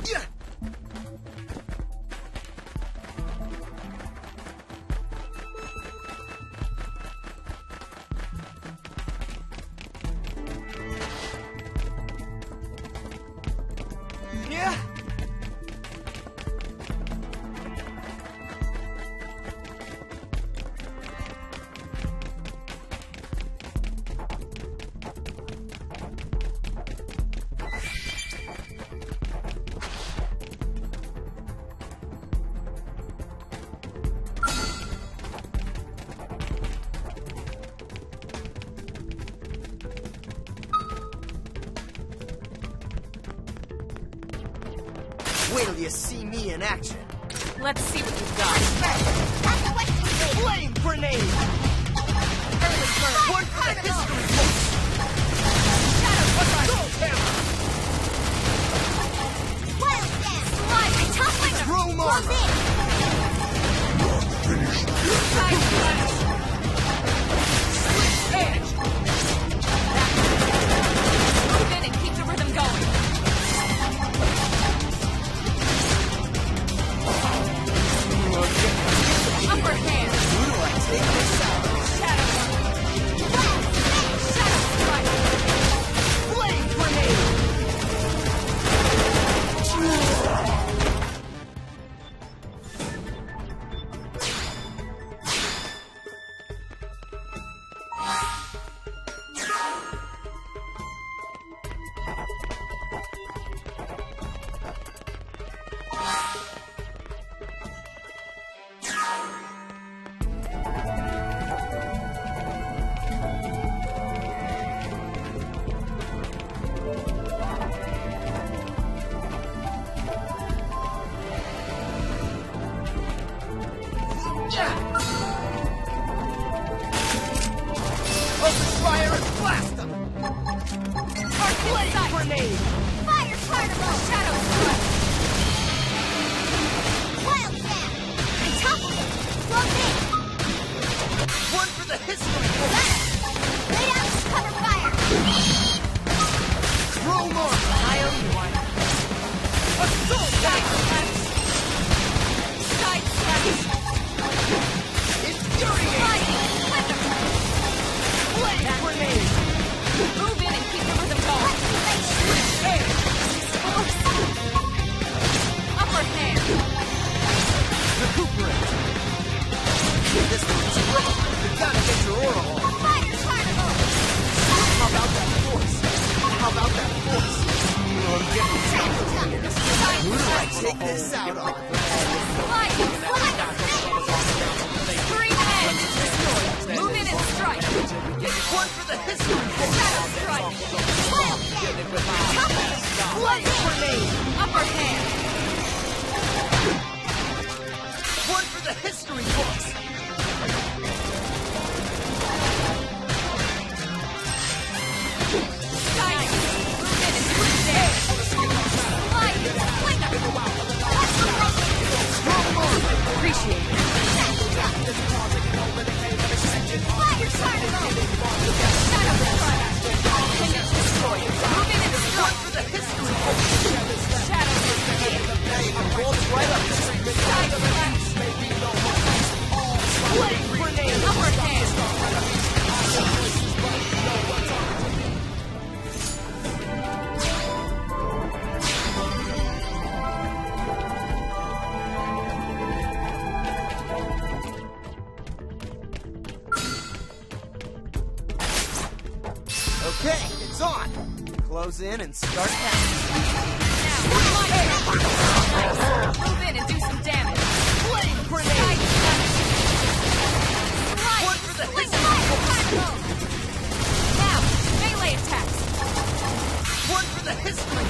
Yeah! Yeah! Wait till you see me in action. Let's see what you've got. Flame grenade! Early bird! One for the history books! Shadow strike! Wild Dance! Slide! Toppling them! Chrome Close armor! in! Side slash! Switch edge! Move in and keep the rhythm going. Upper hand! Who do I take this out? Shadow! Shadow strike! Flame grenade! take this out on? Three men! Move in and strike! One for the history books! Shadow strike! Flame grenade! Upper hand! One for the history books! Nice! Move in and twist there! Light! Appreciate it. Fire Shadow strike! Appendage destroyed. Move in and strike! For the history books! Shadow Bolts right up! side slash! Flame grenade! Upper hand! Okay, it's on! Close in and start counting. Move in and do some damage. Flame grenade! One for the history! Now, melee attacks. One for the history!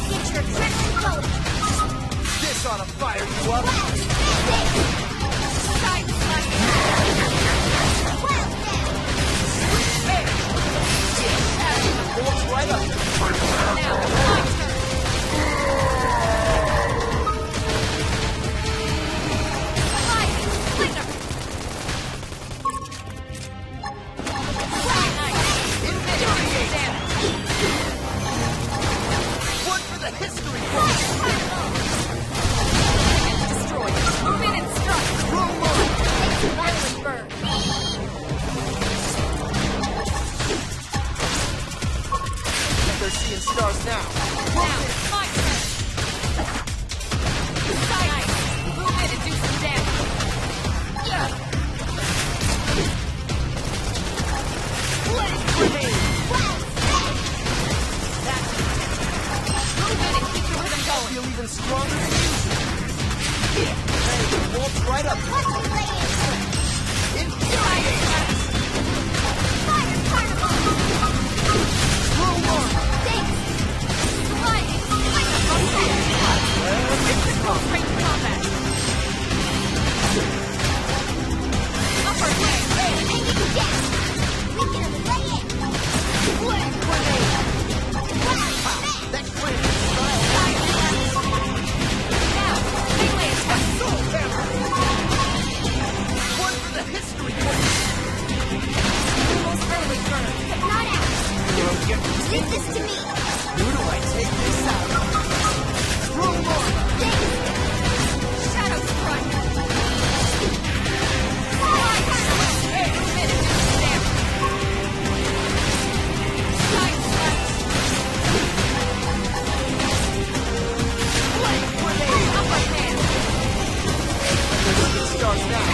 Get your adrenaline going. This ought to fire you up! Side slash. Bolts right up! Now, my turn. Fire, slinger. Nice. Infinitive damage. One for the history books! Destroyed. Move in and strike. Room on! Violent burn. They're seeing stars now. Now, my turn. Nice. Move in and do some damage. Flame grenade! Move in and keep the rhythm going. Feel even stronger than usual. Hey, bolts right up! Infuriate! Fire carnival. Room on! Sliding. Great combat. Upper hand. Hanging gas. We can lay it. Flame grenade! That grenade is style! Now, melee attack. Soul hammer! One for the history books! Almost early burn. But not out. Leave this to me. Who do I take this out? Room on! Shadow strike. Hey, move in and do some damage. Side slash. Flame grenade! Upper hand. Stars now!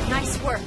Nice work.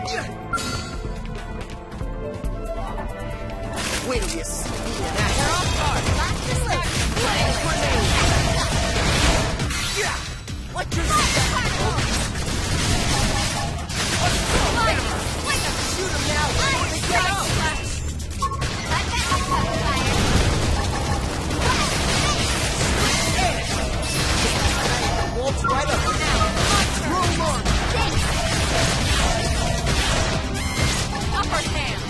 Wait till you see me in action. Yeah! What you shoot him now before they get out! Waltz right up now! Roll on! Upper hand.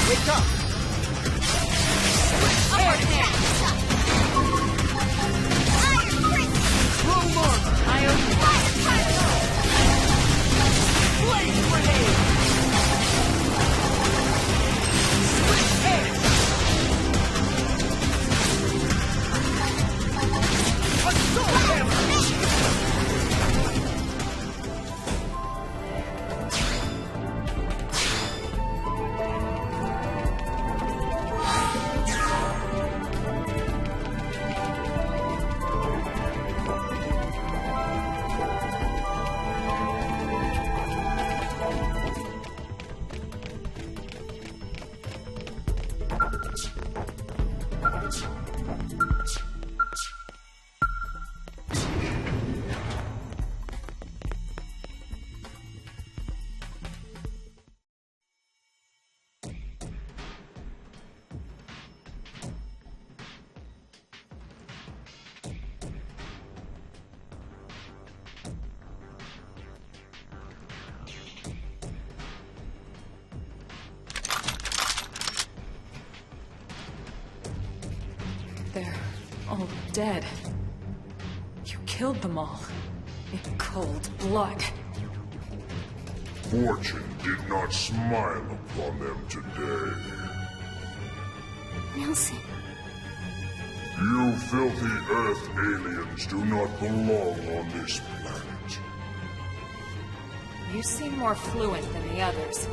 Wake up! Roll on! Blade grenade! Switch edge! Assault hammer! They're all dead. You killed them all. In cold blood. Fortune did not smile upon them today. Nelson. You filthy Earth aliens do not belong on this planet. You seem more fluent than the others.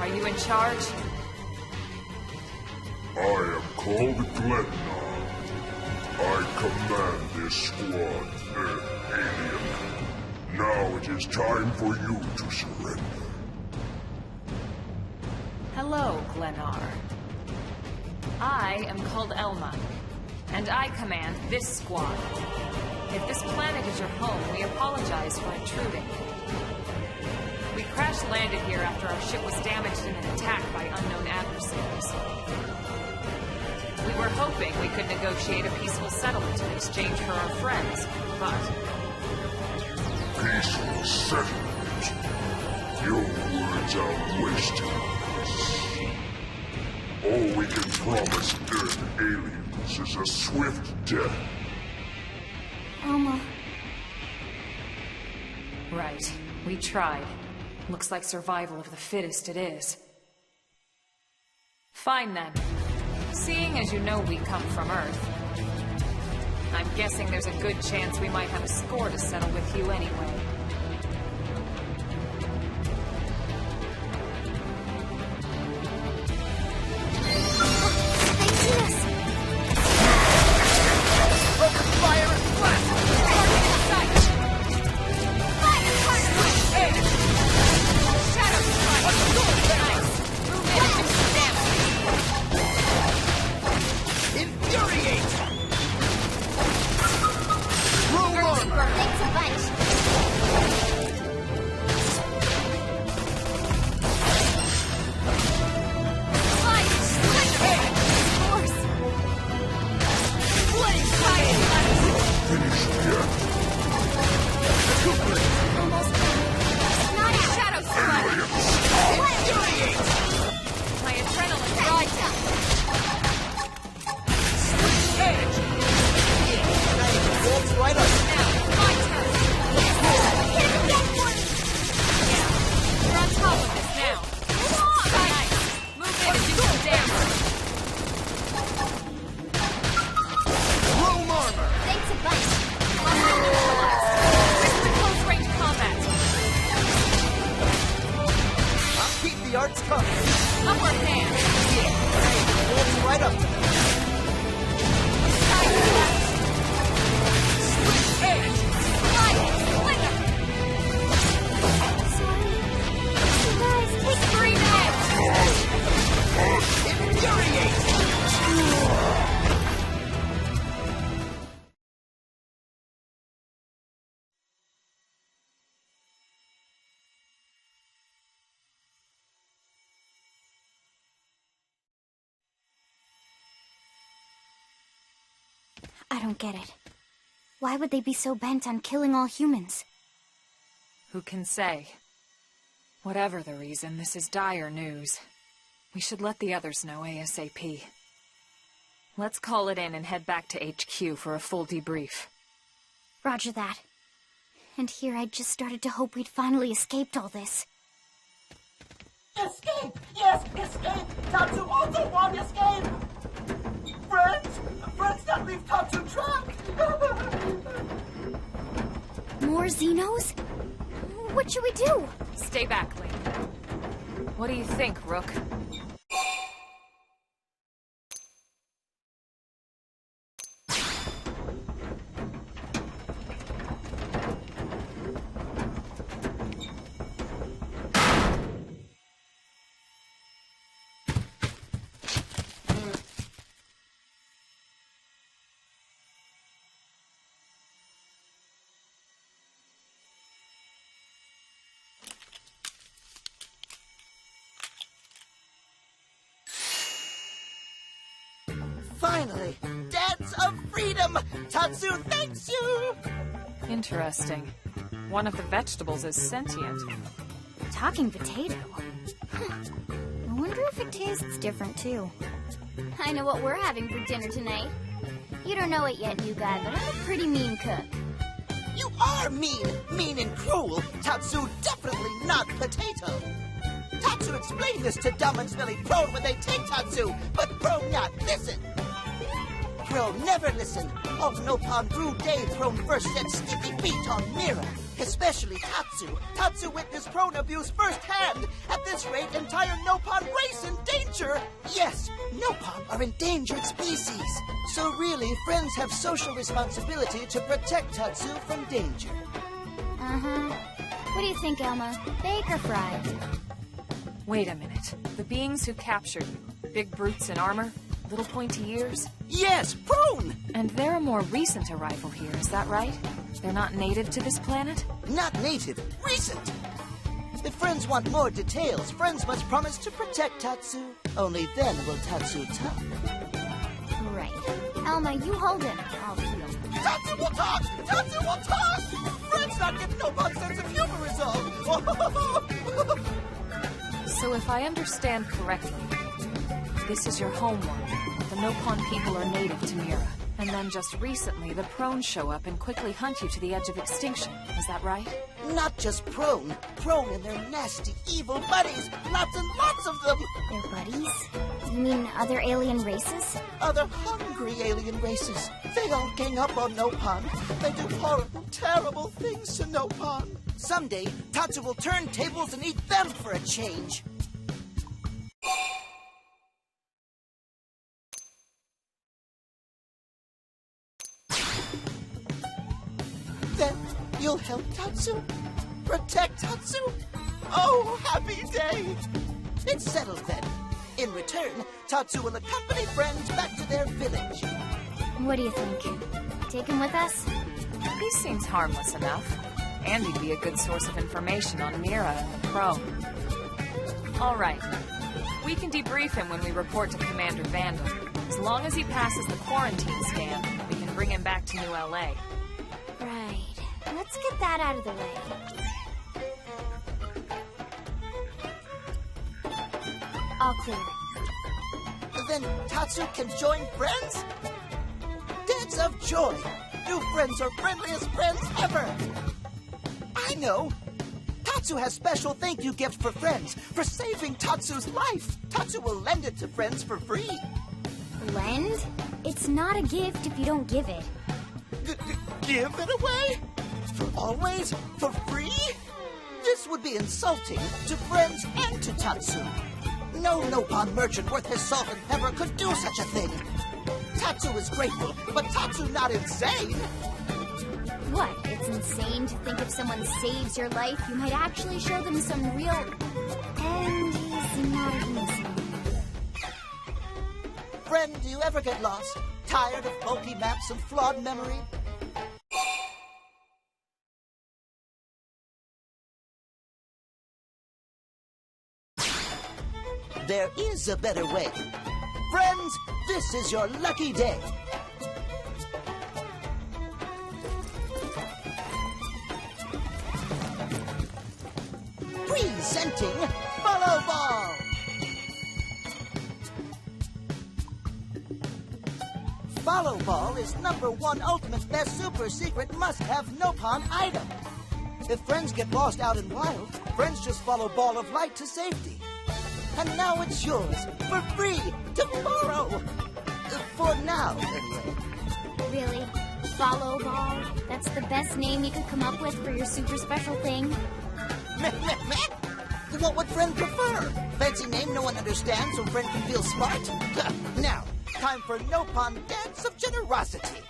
Are you in charge? I am called Glennar. I command this squad, Earth alien. Now it is time for you to surrender. Hello, Glennar. I am called Elma, and I command this squad. If this planet is your home, we apologize for intruding. We crash-landed here after our ship was damaged in an attack by unknown adversaries. We were hoping we could negotiate a peaceful settlement in exchange for our friends, but... Peaceful settlement? Your words are wasted. All we can promise Earth aliens is a swift death. Elma. Right. We tried. Looks like survival of the fittest it is. Fine then. Seeing as you know we come from Earth, I'm guessing there's a good chance we might have a score to settle with you anyway. the arts come. Upward hand! Holds right up to them. Switch edge! Right! Flicker! Sorry. You guys, take Extreme edge! Infuriate! I don't get it. Why would they be so bent on killing all humans? Who can say? Whatever the reason, this is dire news. We should let the others know ASAP. Let's call it in and head back to HQ for a full debrief. Roger that. And here I just started to hope we'd finally escaped all this. Escape! Yes, escape! Tatsu also want escape! Friends! Friends that leave Tatsu trapped! More Xenos? What should we do? Stay back, Link. What do you think, Rook? Finally! Dance of freedom! Tatsu thanks you! Interesting. One of the vegetables is sentient. Talking potato? I wonder if it tastes different, too. I know what we're having for dinner tonight. You don't know it yet, new guy, but I'm a pretty mean cook. You are mean! Mean and cruel! Tatsu definitely not potato! Tatsu explained this to dumb and smelly Prone when they take Tatsu, but Prone not listen! Prone never listen! Of Nopon brew day Prone first set sticky feet on Mira, especially Tatsu. Tatsu witnessed Prone abuse firsthand! At this rate, entire Nopon race in danger! Yes, Nopon are endangered species. So really, friends have social responsibility to protect Tatsu from danger. Uh-huh. What do you think, Elma? Bake or fried? Wait a minute. The beings who captured you, big brutes in armor, little pointy ears? Yes, Prone! And they're a more recent arrival here, is that right? They're not native to this planet? Not native, recent! If friends want more details, friends must promise to protect Tatsu. Only then will Tatsu talk. Right. Elma, you hold him. I'll heal. Tatsu will talk! Tatsu will talk! Friends not getting no bad sense of humor is all! So if I understand correctly, this is your homeworld. The Nopon people are native to Mira. And then just recently, the Prone show up and quickly hunt you to the edge of extinction. Is that right? Not just Prone. Prone and their nasty, evil buddies. Lots and lots of them. Their buddies? You mean other alien races? Other hungry alien races. They all gang up on Nopon. They do horrible, terrible things to Nopon. Someday, Tatsu will turn tables and eat them for a change. Then you'll help Tatsu? Protect Tatsu? Oh, happy day! It's settled then. In return, Tatsu will accompany friends back to their village. What do you think? Take him with us? He seems harmless enough. And he'd be a good source of information on Mira and the Prone. All right. We can debrief him when we report to Commander Vandal. As long as he passes the quarantine scan, we can bring him back to New LA. Right. Let's get that out of the way. All clear. Then Tatsu can join friends? Dance of joy! New friends are friendliest friends ever! I know! Tatsu has special thank you gift for friends for saving Tatsu's life. Tatsu will lend it to friends for free. Lend? It's not a gift if you don't give it. Give it away? For always? For free? This This would be insulting to friends and to Tatsu. No Nopon merchant worth his salt and pepper could do such a thing. Tatsu is grateful, but Tatsu not insane. What? It's insane to think if someone saves your life, you might actually show them some real... And he's not even listening. Friend, do you ever get lost? Tired of bulky maps and flawed memory? There is a better way. Friends, this is your lucky day. Presenting Follow Ball! Follow Ball is #1 ultimate best super secret must-have Nopon item. If friends get lost out in wild, friends just follow Ball of Light to safety. And now it's yours, for free, to borrow. For now, anyway. Really? Follow Ball? That's the best name you could come up with for your super special thing? Meh, meh, meh. What would friend prefer? Fancy name no one understands so friend can feel smart? Now, time for Nopon Dance of Generosity.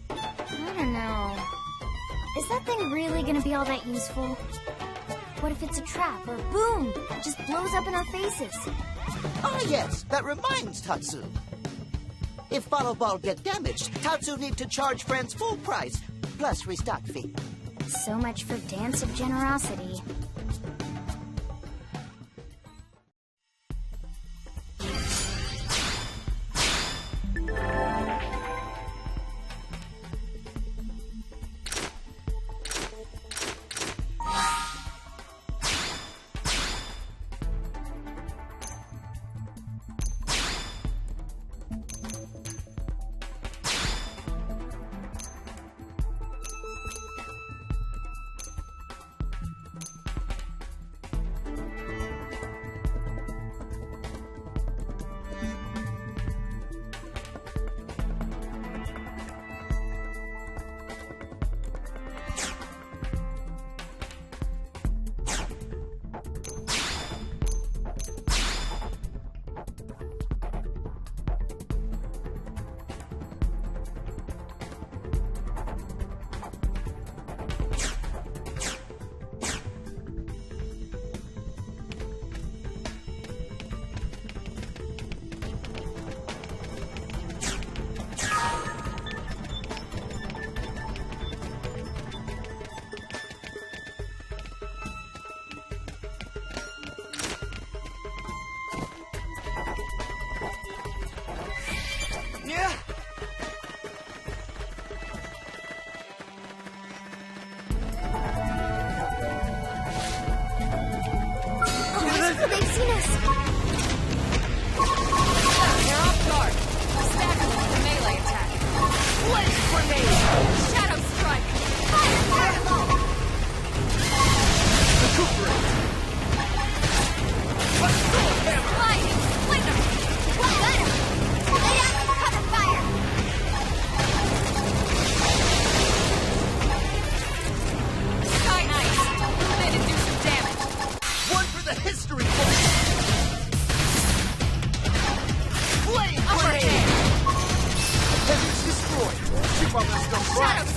I don't know. Is that thing really gonna be all that useful? What if it's a trap, or boom, it just blows up in our faces? Ah yes, that reminds Tatsu. If Follow Ball get damaged, Tatsu need to charge friends full price, plus restock fee. So much for Dance of Generosity. They've seen us! They're off guard. Stagger them with a melee attack. Blaze grenade! Shadow strike! Fire fireball! Recuperate! Assault hammer! Lightning! Splinter! What got him? Lay out the cover fire! Sky ice! Move in and do some damage. One for the history books! Flame Upper grenade! hand! Heavy's destroyed. Keep on this stuff Shadow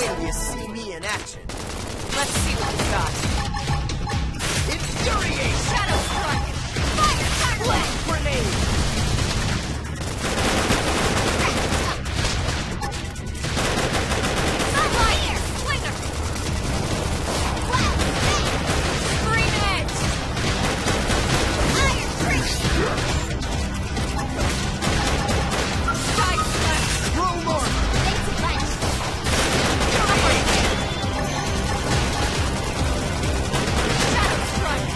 Wait till you see me in action. Let's see what we've got. Infuriate! Shadow Strike! Fire Target! Blast grenade! Fire! Slinger! Cloud! Scream Edge! Iron Fist! Side Slash! Roll on! Basic punch. Shadow Strike!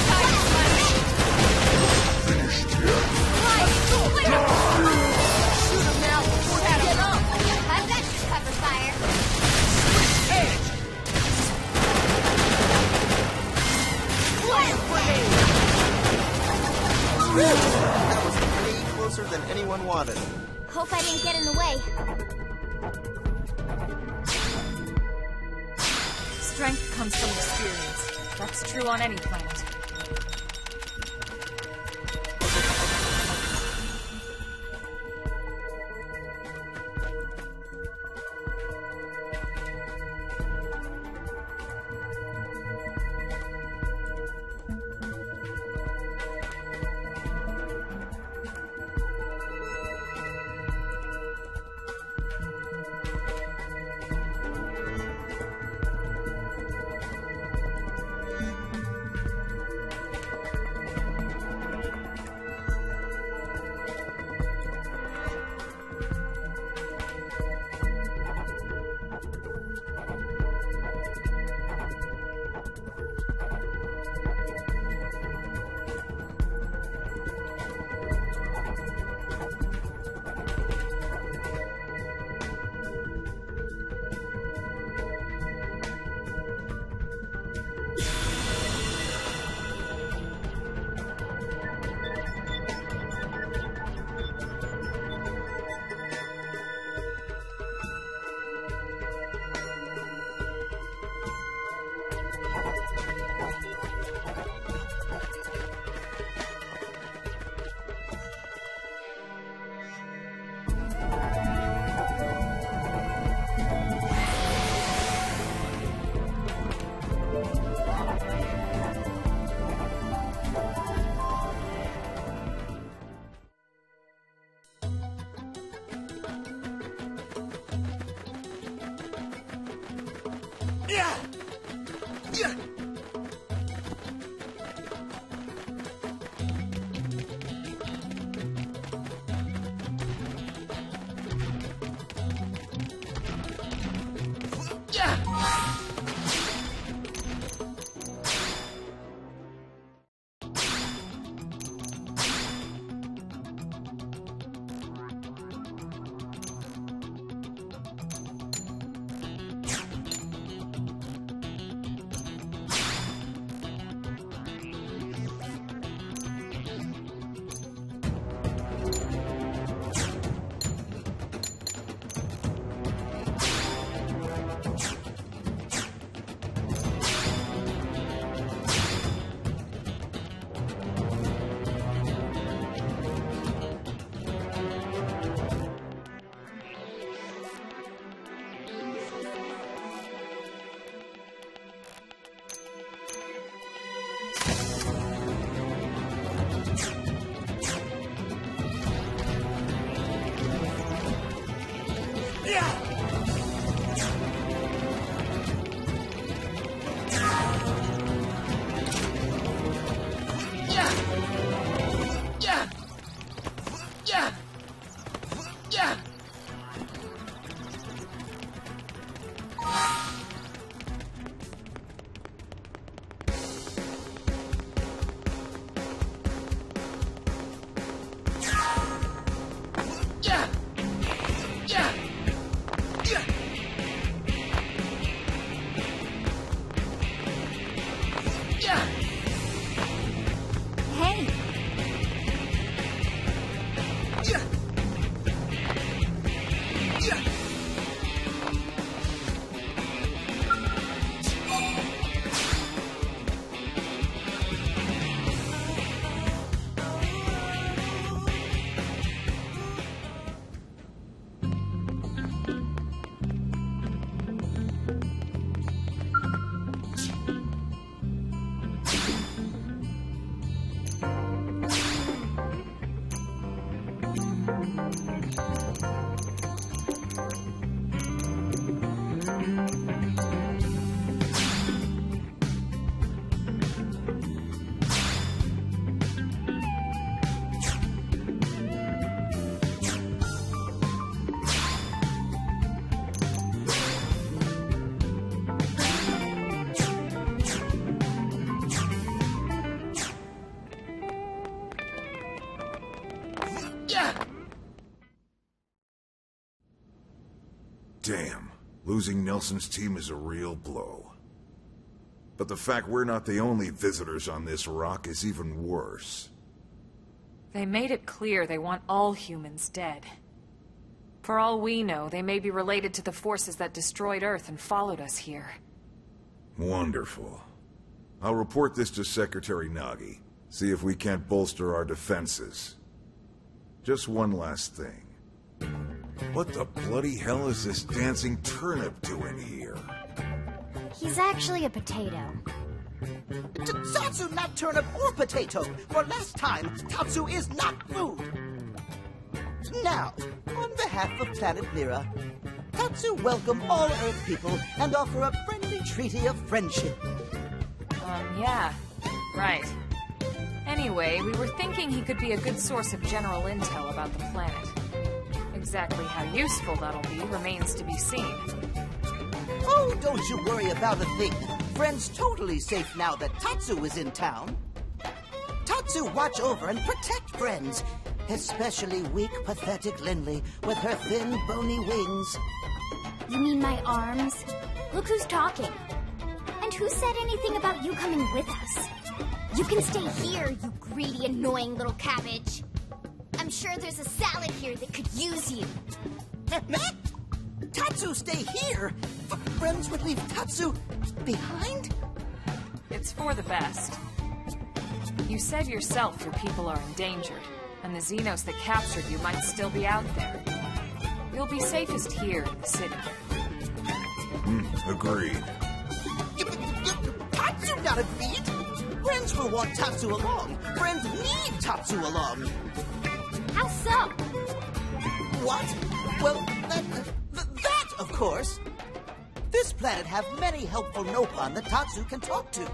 Side Slash! Finished yet? Light! Slinger! Shoot him now before that Get up. I've got your cover fire. edge! Blast grenade! That was way closer than anyone wanted. Hope I didn't get in the way. Strength comes from experience. That's true on any planet. Yeah! Yeah! Yeah! Damn. Losing Nelson's team is a real blow. But the fact we're not the only visitors on this rock is even worse. They made it clear they want all humans dead. For all we know, they may be related to the forces that destroyed Earth and followed us here. Wonderful. I'll report this to Secretary Nagi. See if we can't bolster our defenses. Just one last thing. What the bloody hell is this dancing turnip doing here? He's actually a potato. Tatsu, not turnip or potato. For last time, Tatsu is not food. Now, on behalf of Planet Mira, Tatsu welcome all Earth people and offer a friendly treaty of friendship. Yeah. Right. Anyway, we were thinking he could be a good source of general intel about the planet. Exactly how useful that'll be remains to be seen. Oh, don't you worry about a thing. Friend's totally safe now that Tatsu is in town. Tatsu watch over and protect friends. Especially weak, pathetic Lindley with her thin, bony wings. You mean my arms? Look who's talking. And who said anything about you coming with us? You can stay here, you greedy, annoying little cabbage. I'm sure there's a salad here that could use you. Tatsu stay here? Friends would leave Tatsu behind? It's for the best. You said yourself your people are endangered, and the Xenos that captured you might still be out there. You'll be safest here in the city. Agreed. Tatsu not agreed? Friends will want Tatsu along. Friends need Tatsu along. How so? What? Well, that, of course. This planet have many helpful Nopon that Tatsu can talk to.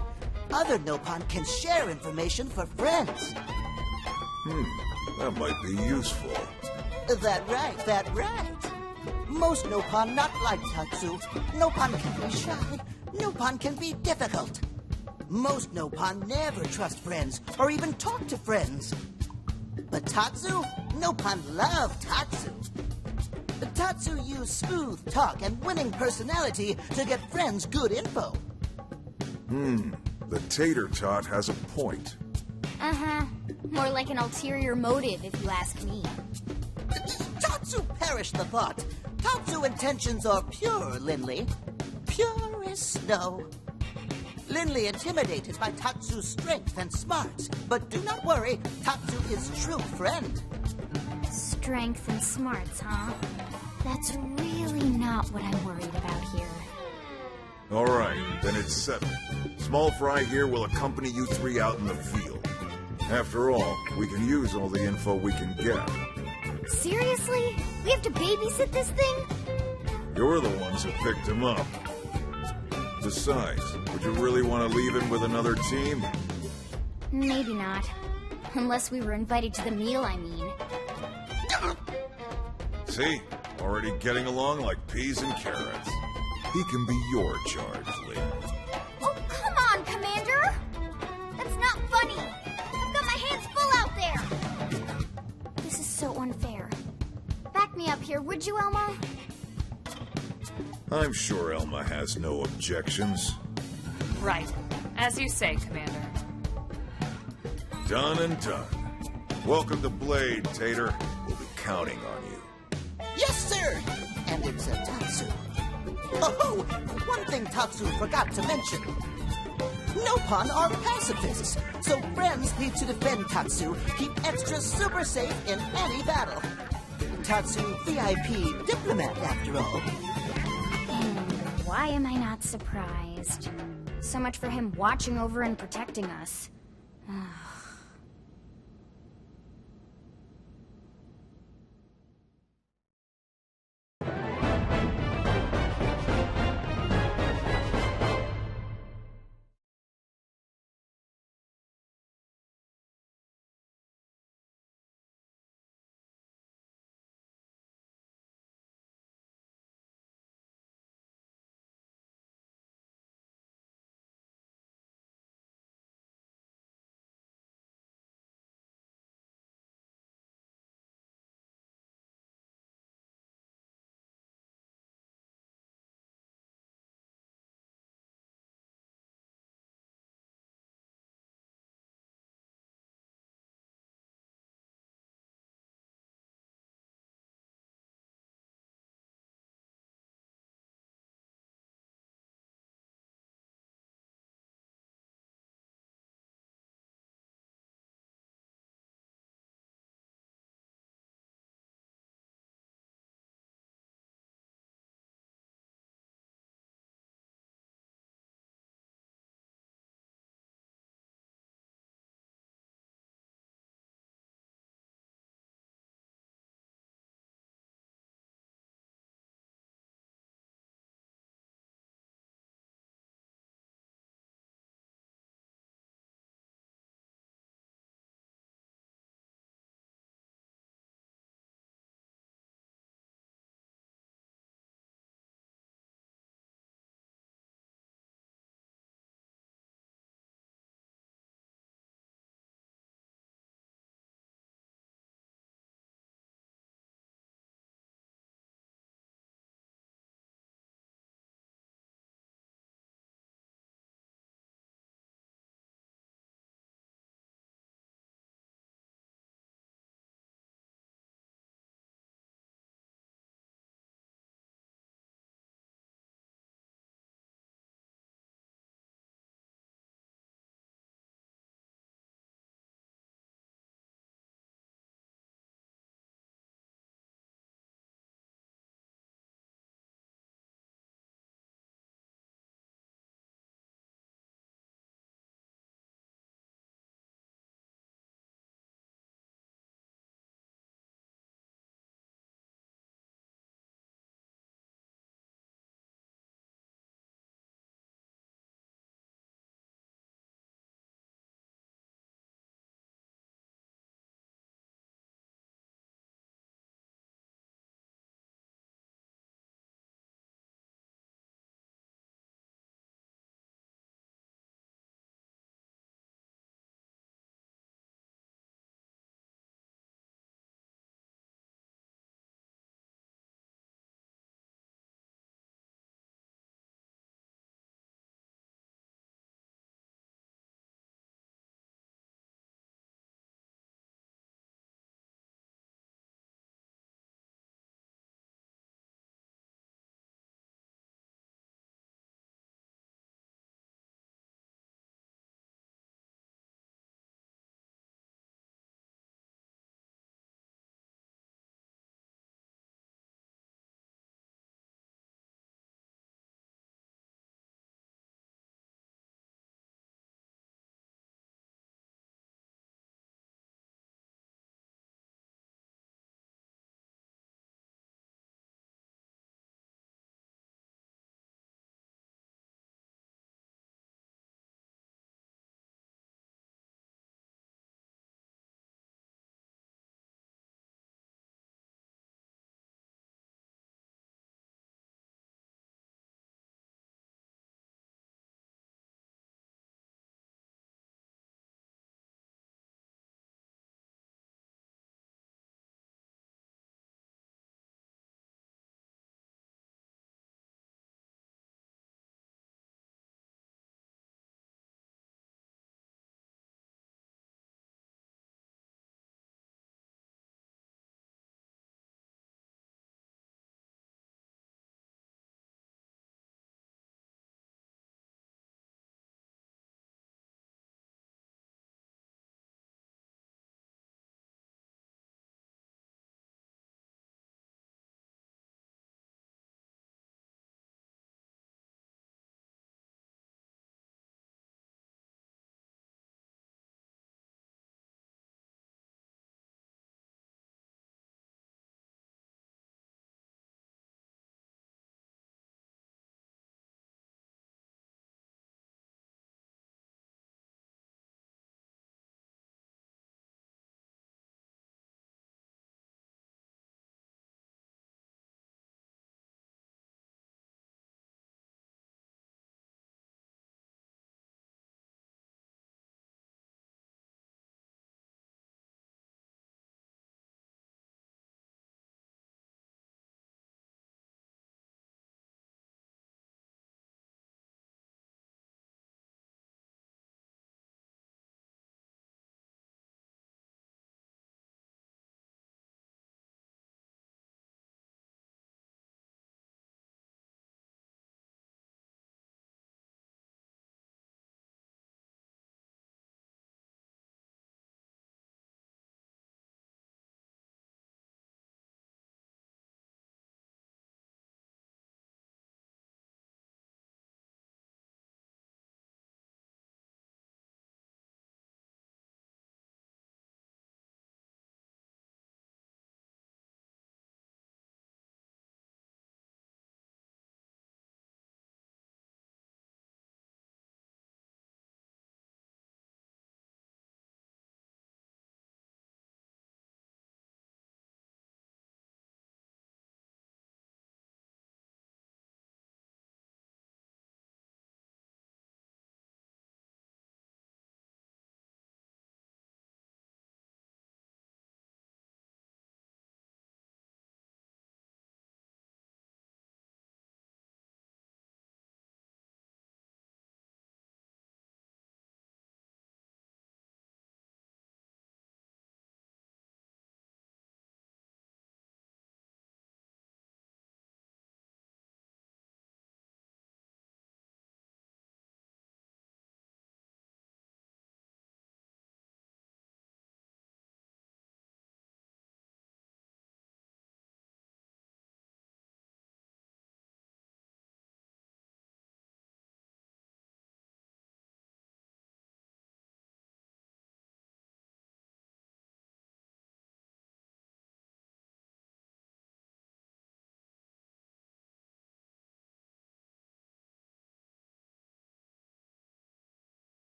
Other Nopon can share information for friends. That might be useful. That right. Most Nopon not like Tatsu. Nopon can be shy. Nopon can be difficult. Most Nopon never trust friends or even talk to friends. But Tatsu? Nopon love Tatsu. Tatsu use smooth talk and winning personality to get friends good info. The tater tot has a point. Uh-huh. More like an ulterior motive, if you ask me. Tatsu perish the thought. Tatsu intentions are pure, Lindley. Pure as snow. Lindley intimidated by Tatsu's strength and smarts. But do not worry, Tatsu is true friend. Strength and smarts, huh? That's really not what I'm worried about here. All right, then it's settled. Small Fry here will accompany you three out in the field. After all, we can use all the info we can get. Seriously? We have to babysit this thing? You're the ones who picked him up. Besides, would you really want to leave him with another team? Maybe not. Unless we were invited to the meal, I mean. See? Already getting along like peas and carrots. He can be your charge, Lynn. Oh, come on, Commander! That's not funny! I've got my hands full out there! This is so unfair. Back me up here, would you, Elma? I'm sure Elma has no objections. Right. As you say, Commander. Done and done. Welcome to Blade, Tater. We'll be counting on you. Yes, sir! And it's a Tatsu. Oh, one thing Tatsu forgot to mention. Nopon are pacifists, so friends need to defend Tatsu, keep extra super safe in any battle. Tatsu VIP diplomat, after all. And why am I not surprised? So much for him watching over and protecting us.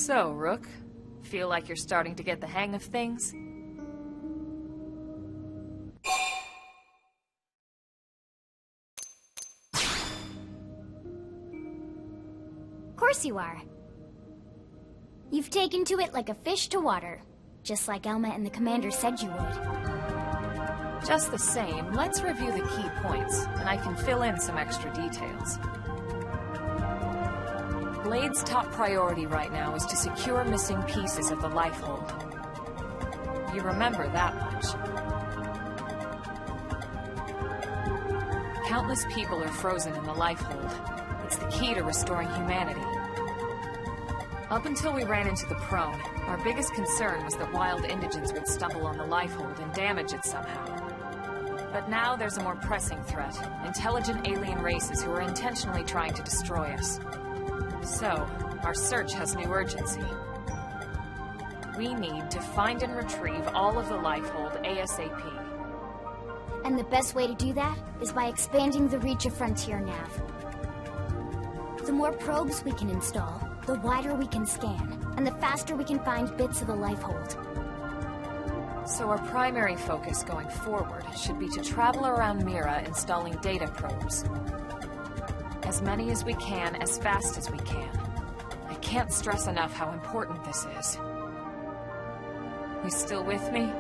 So, Rook, feel like you're starting to get the hang of things? Of course you are. You've taken to it like a fish to water, just like Elma and the commander said you would. Just the same, let's review the key points, and I can fill in some extra details. Blade's top priority right now is to secure missing pieces of the Lifehold. You remember that much. Countless people are frozen in the Lifehold. It's the key to restoring humanity. Up until we ran into the Prone, our biggest concern was that wild indigents would stumble on the Lifehold and damage it somehow. But now there's a more pressing threat. Intelligent alien races who are intentionally trying to destroy us. So, our search has new urgency. We need to find and retrieve all of the Lifehold ASAP. And the best way to do that is by expanding the reach of Frontier Nav. The more probes we can install, the wider we can scan, and the faster we can find bits of the Lifehold. So our primary focus going forward should be to travel around Mira installing data probes. As many as we can, as fast as we can. I can't stress enough how important this is. You still with me?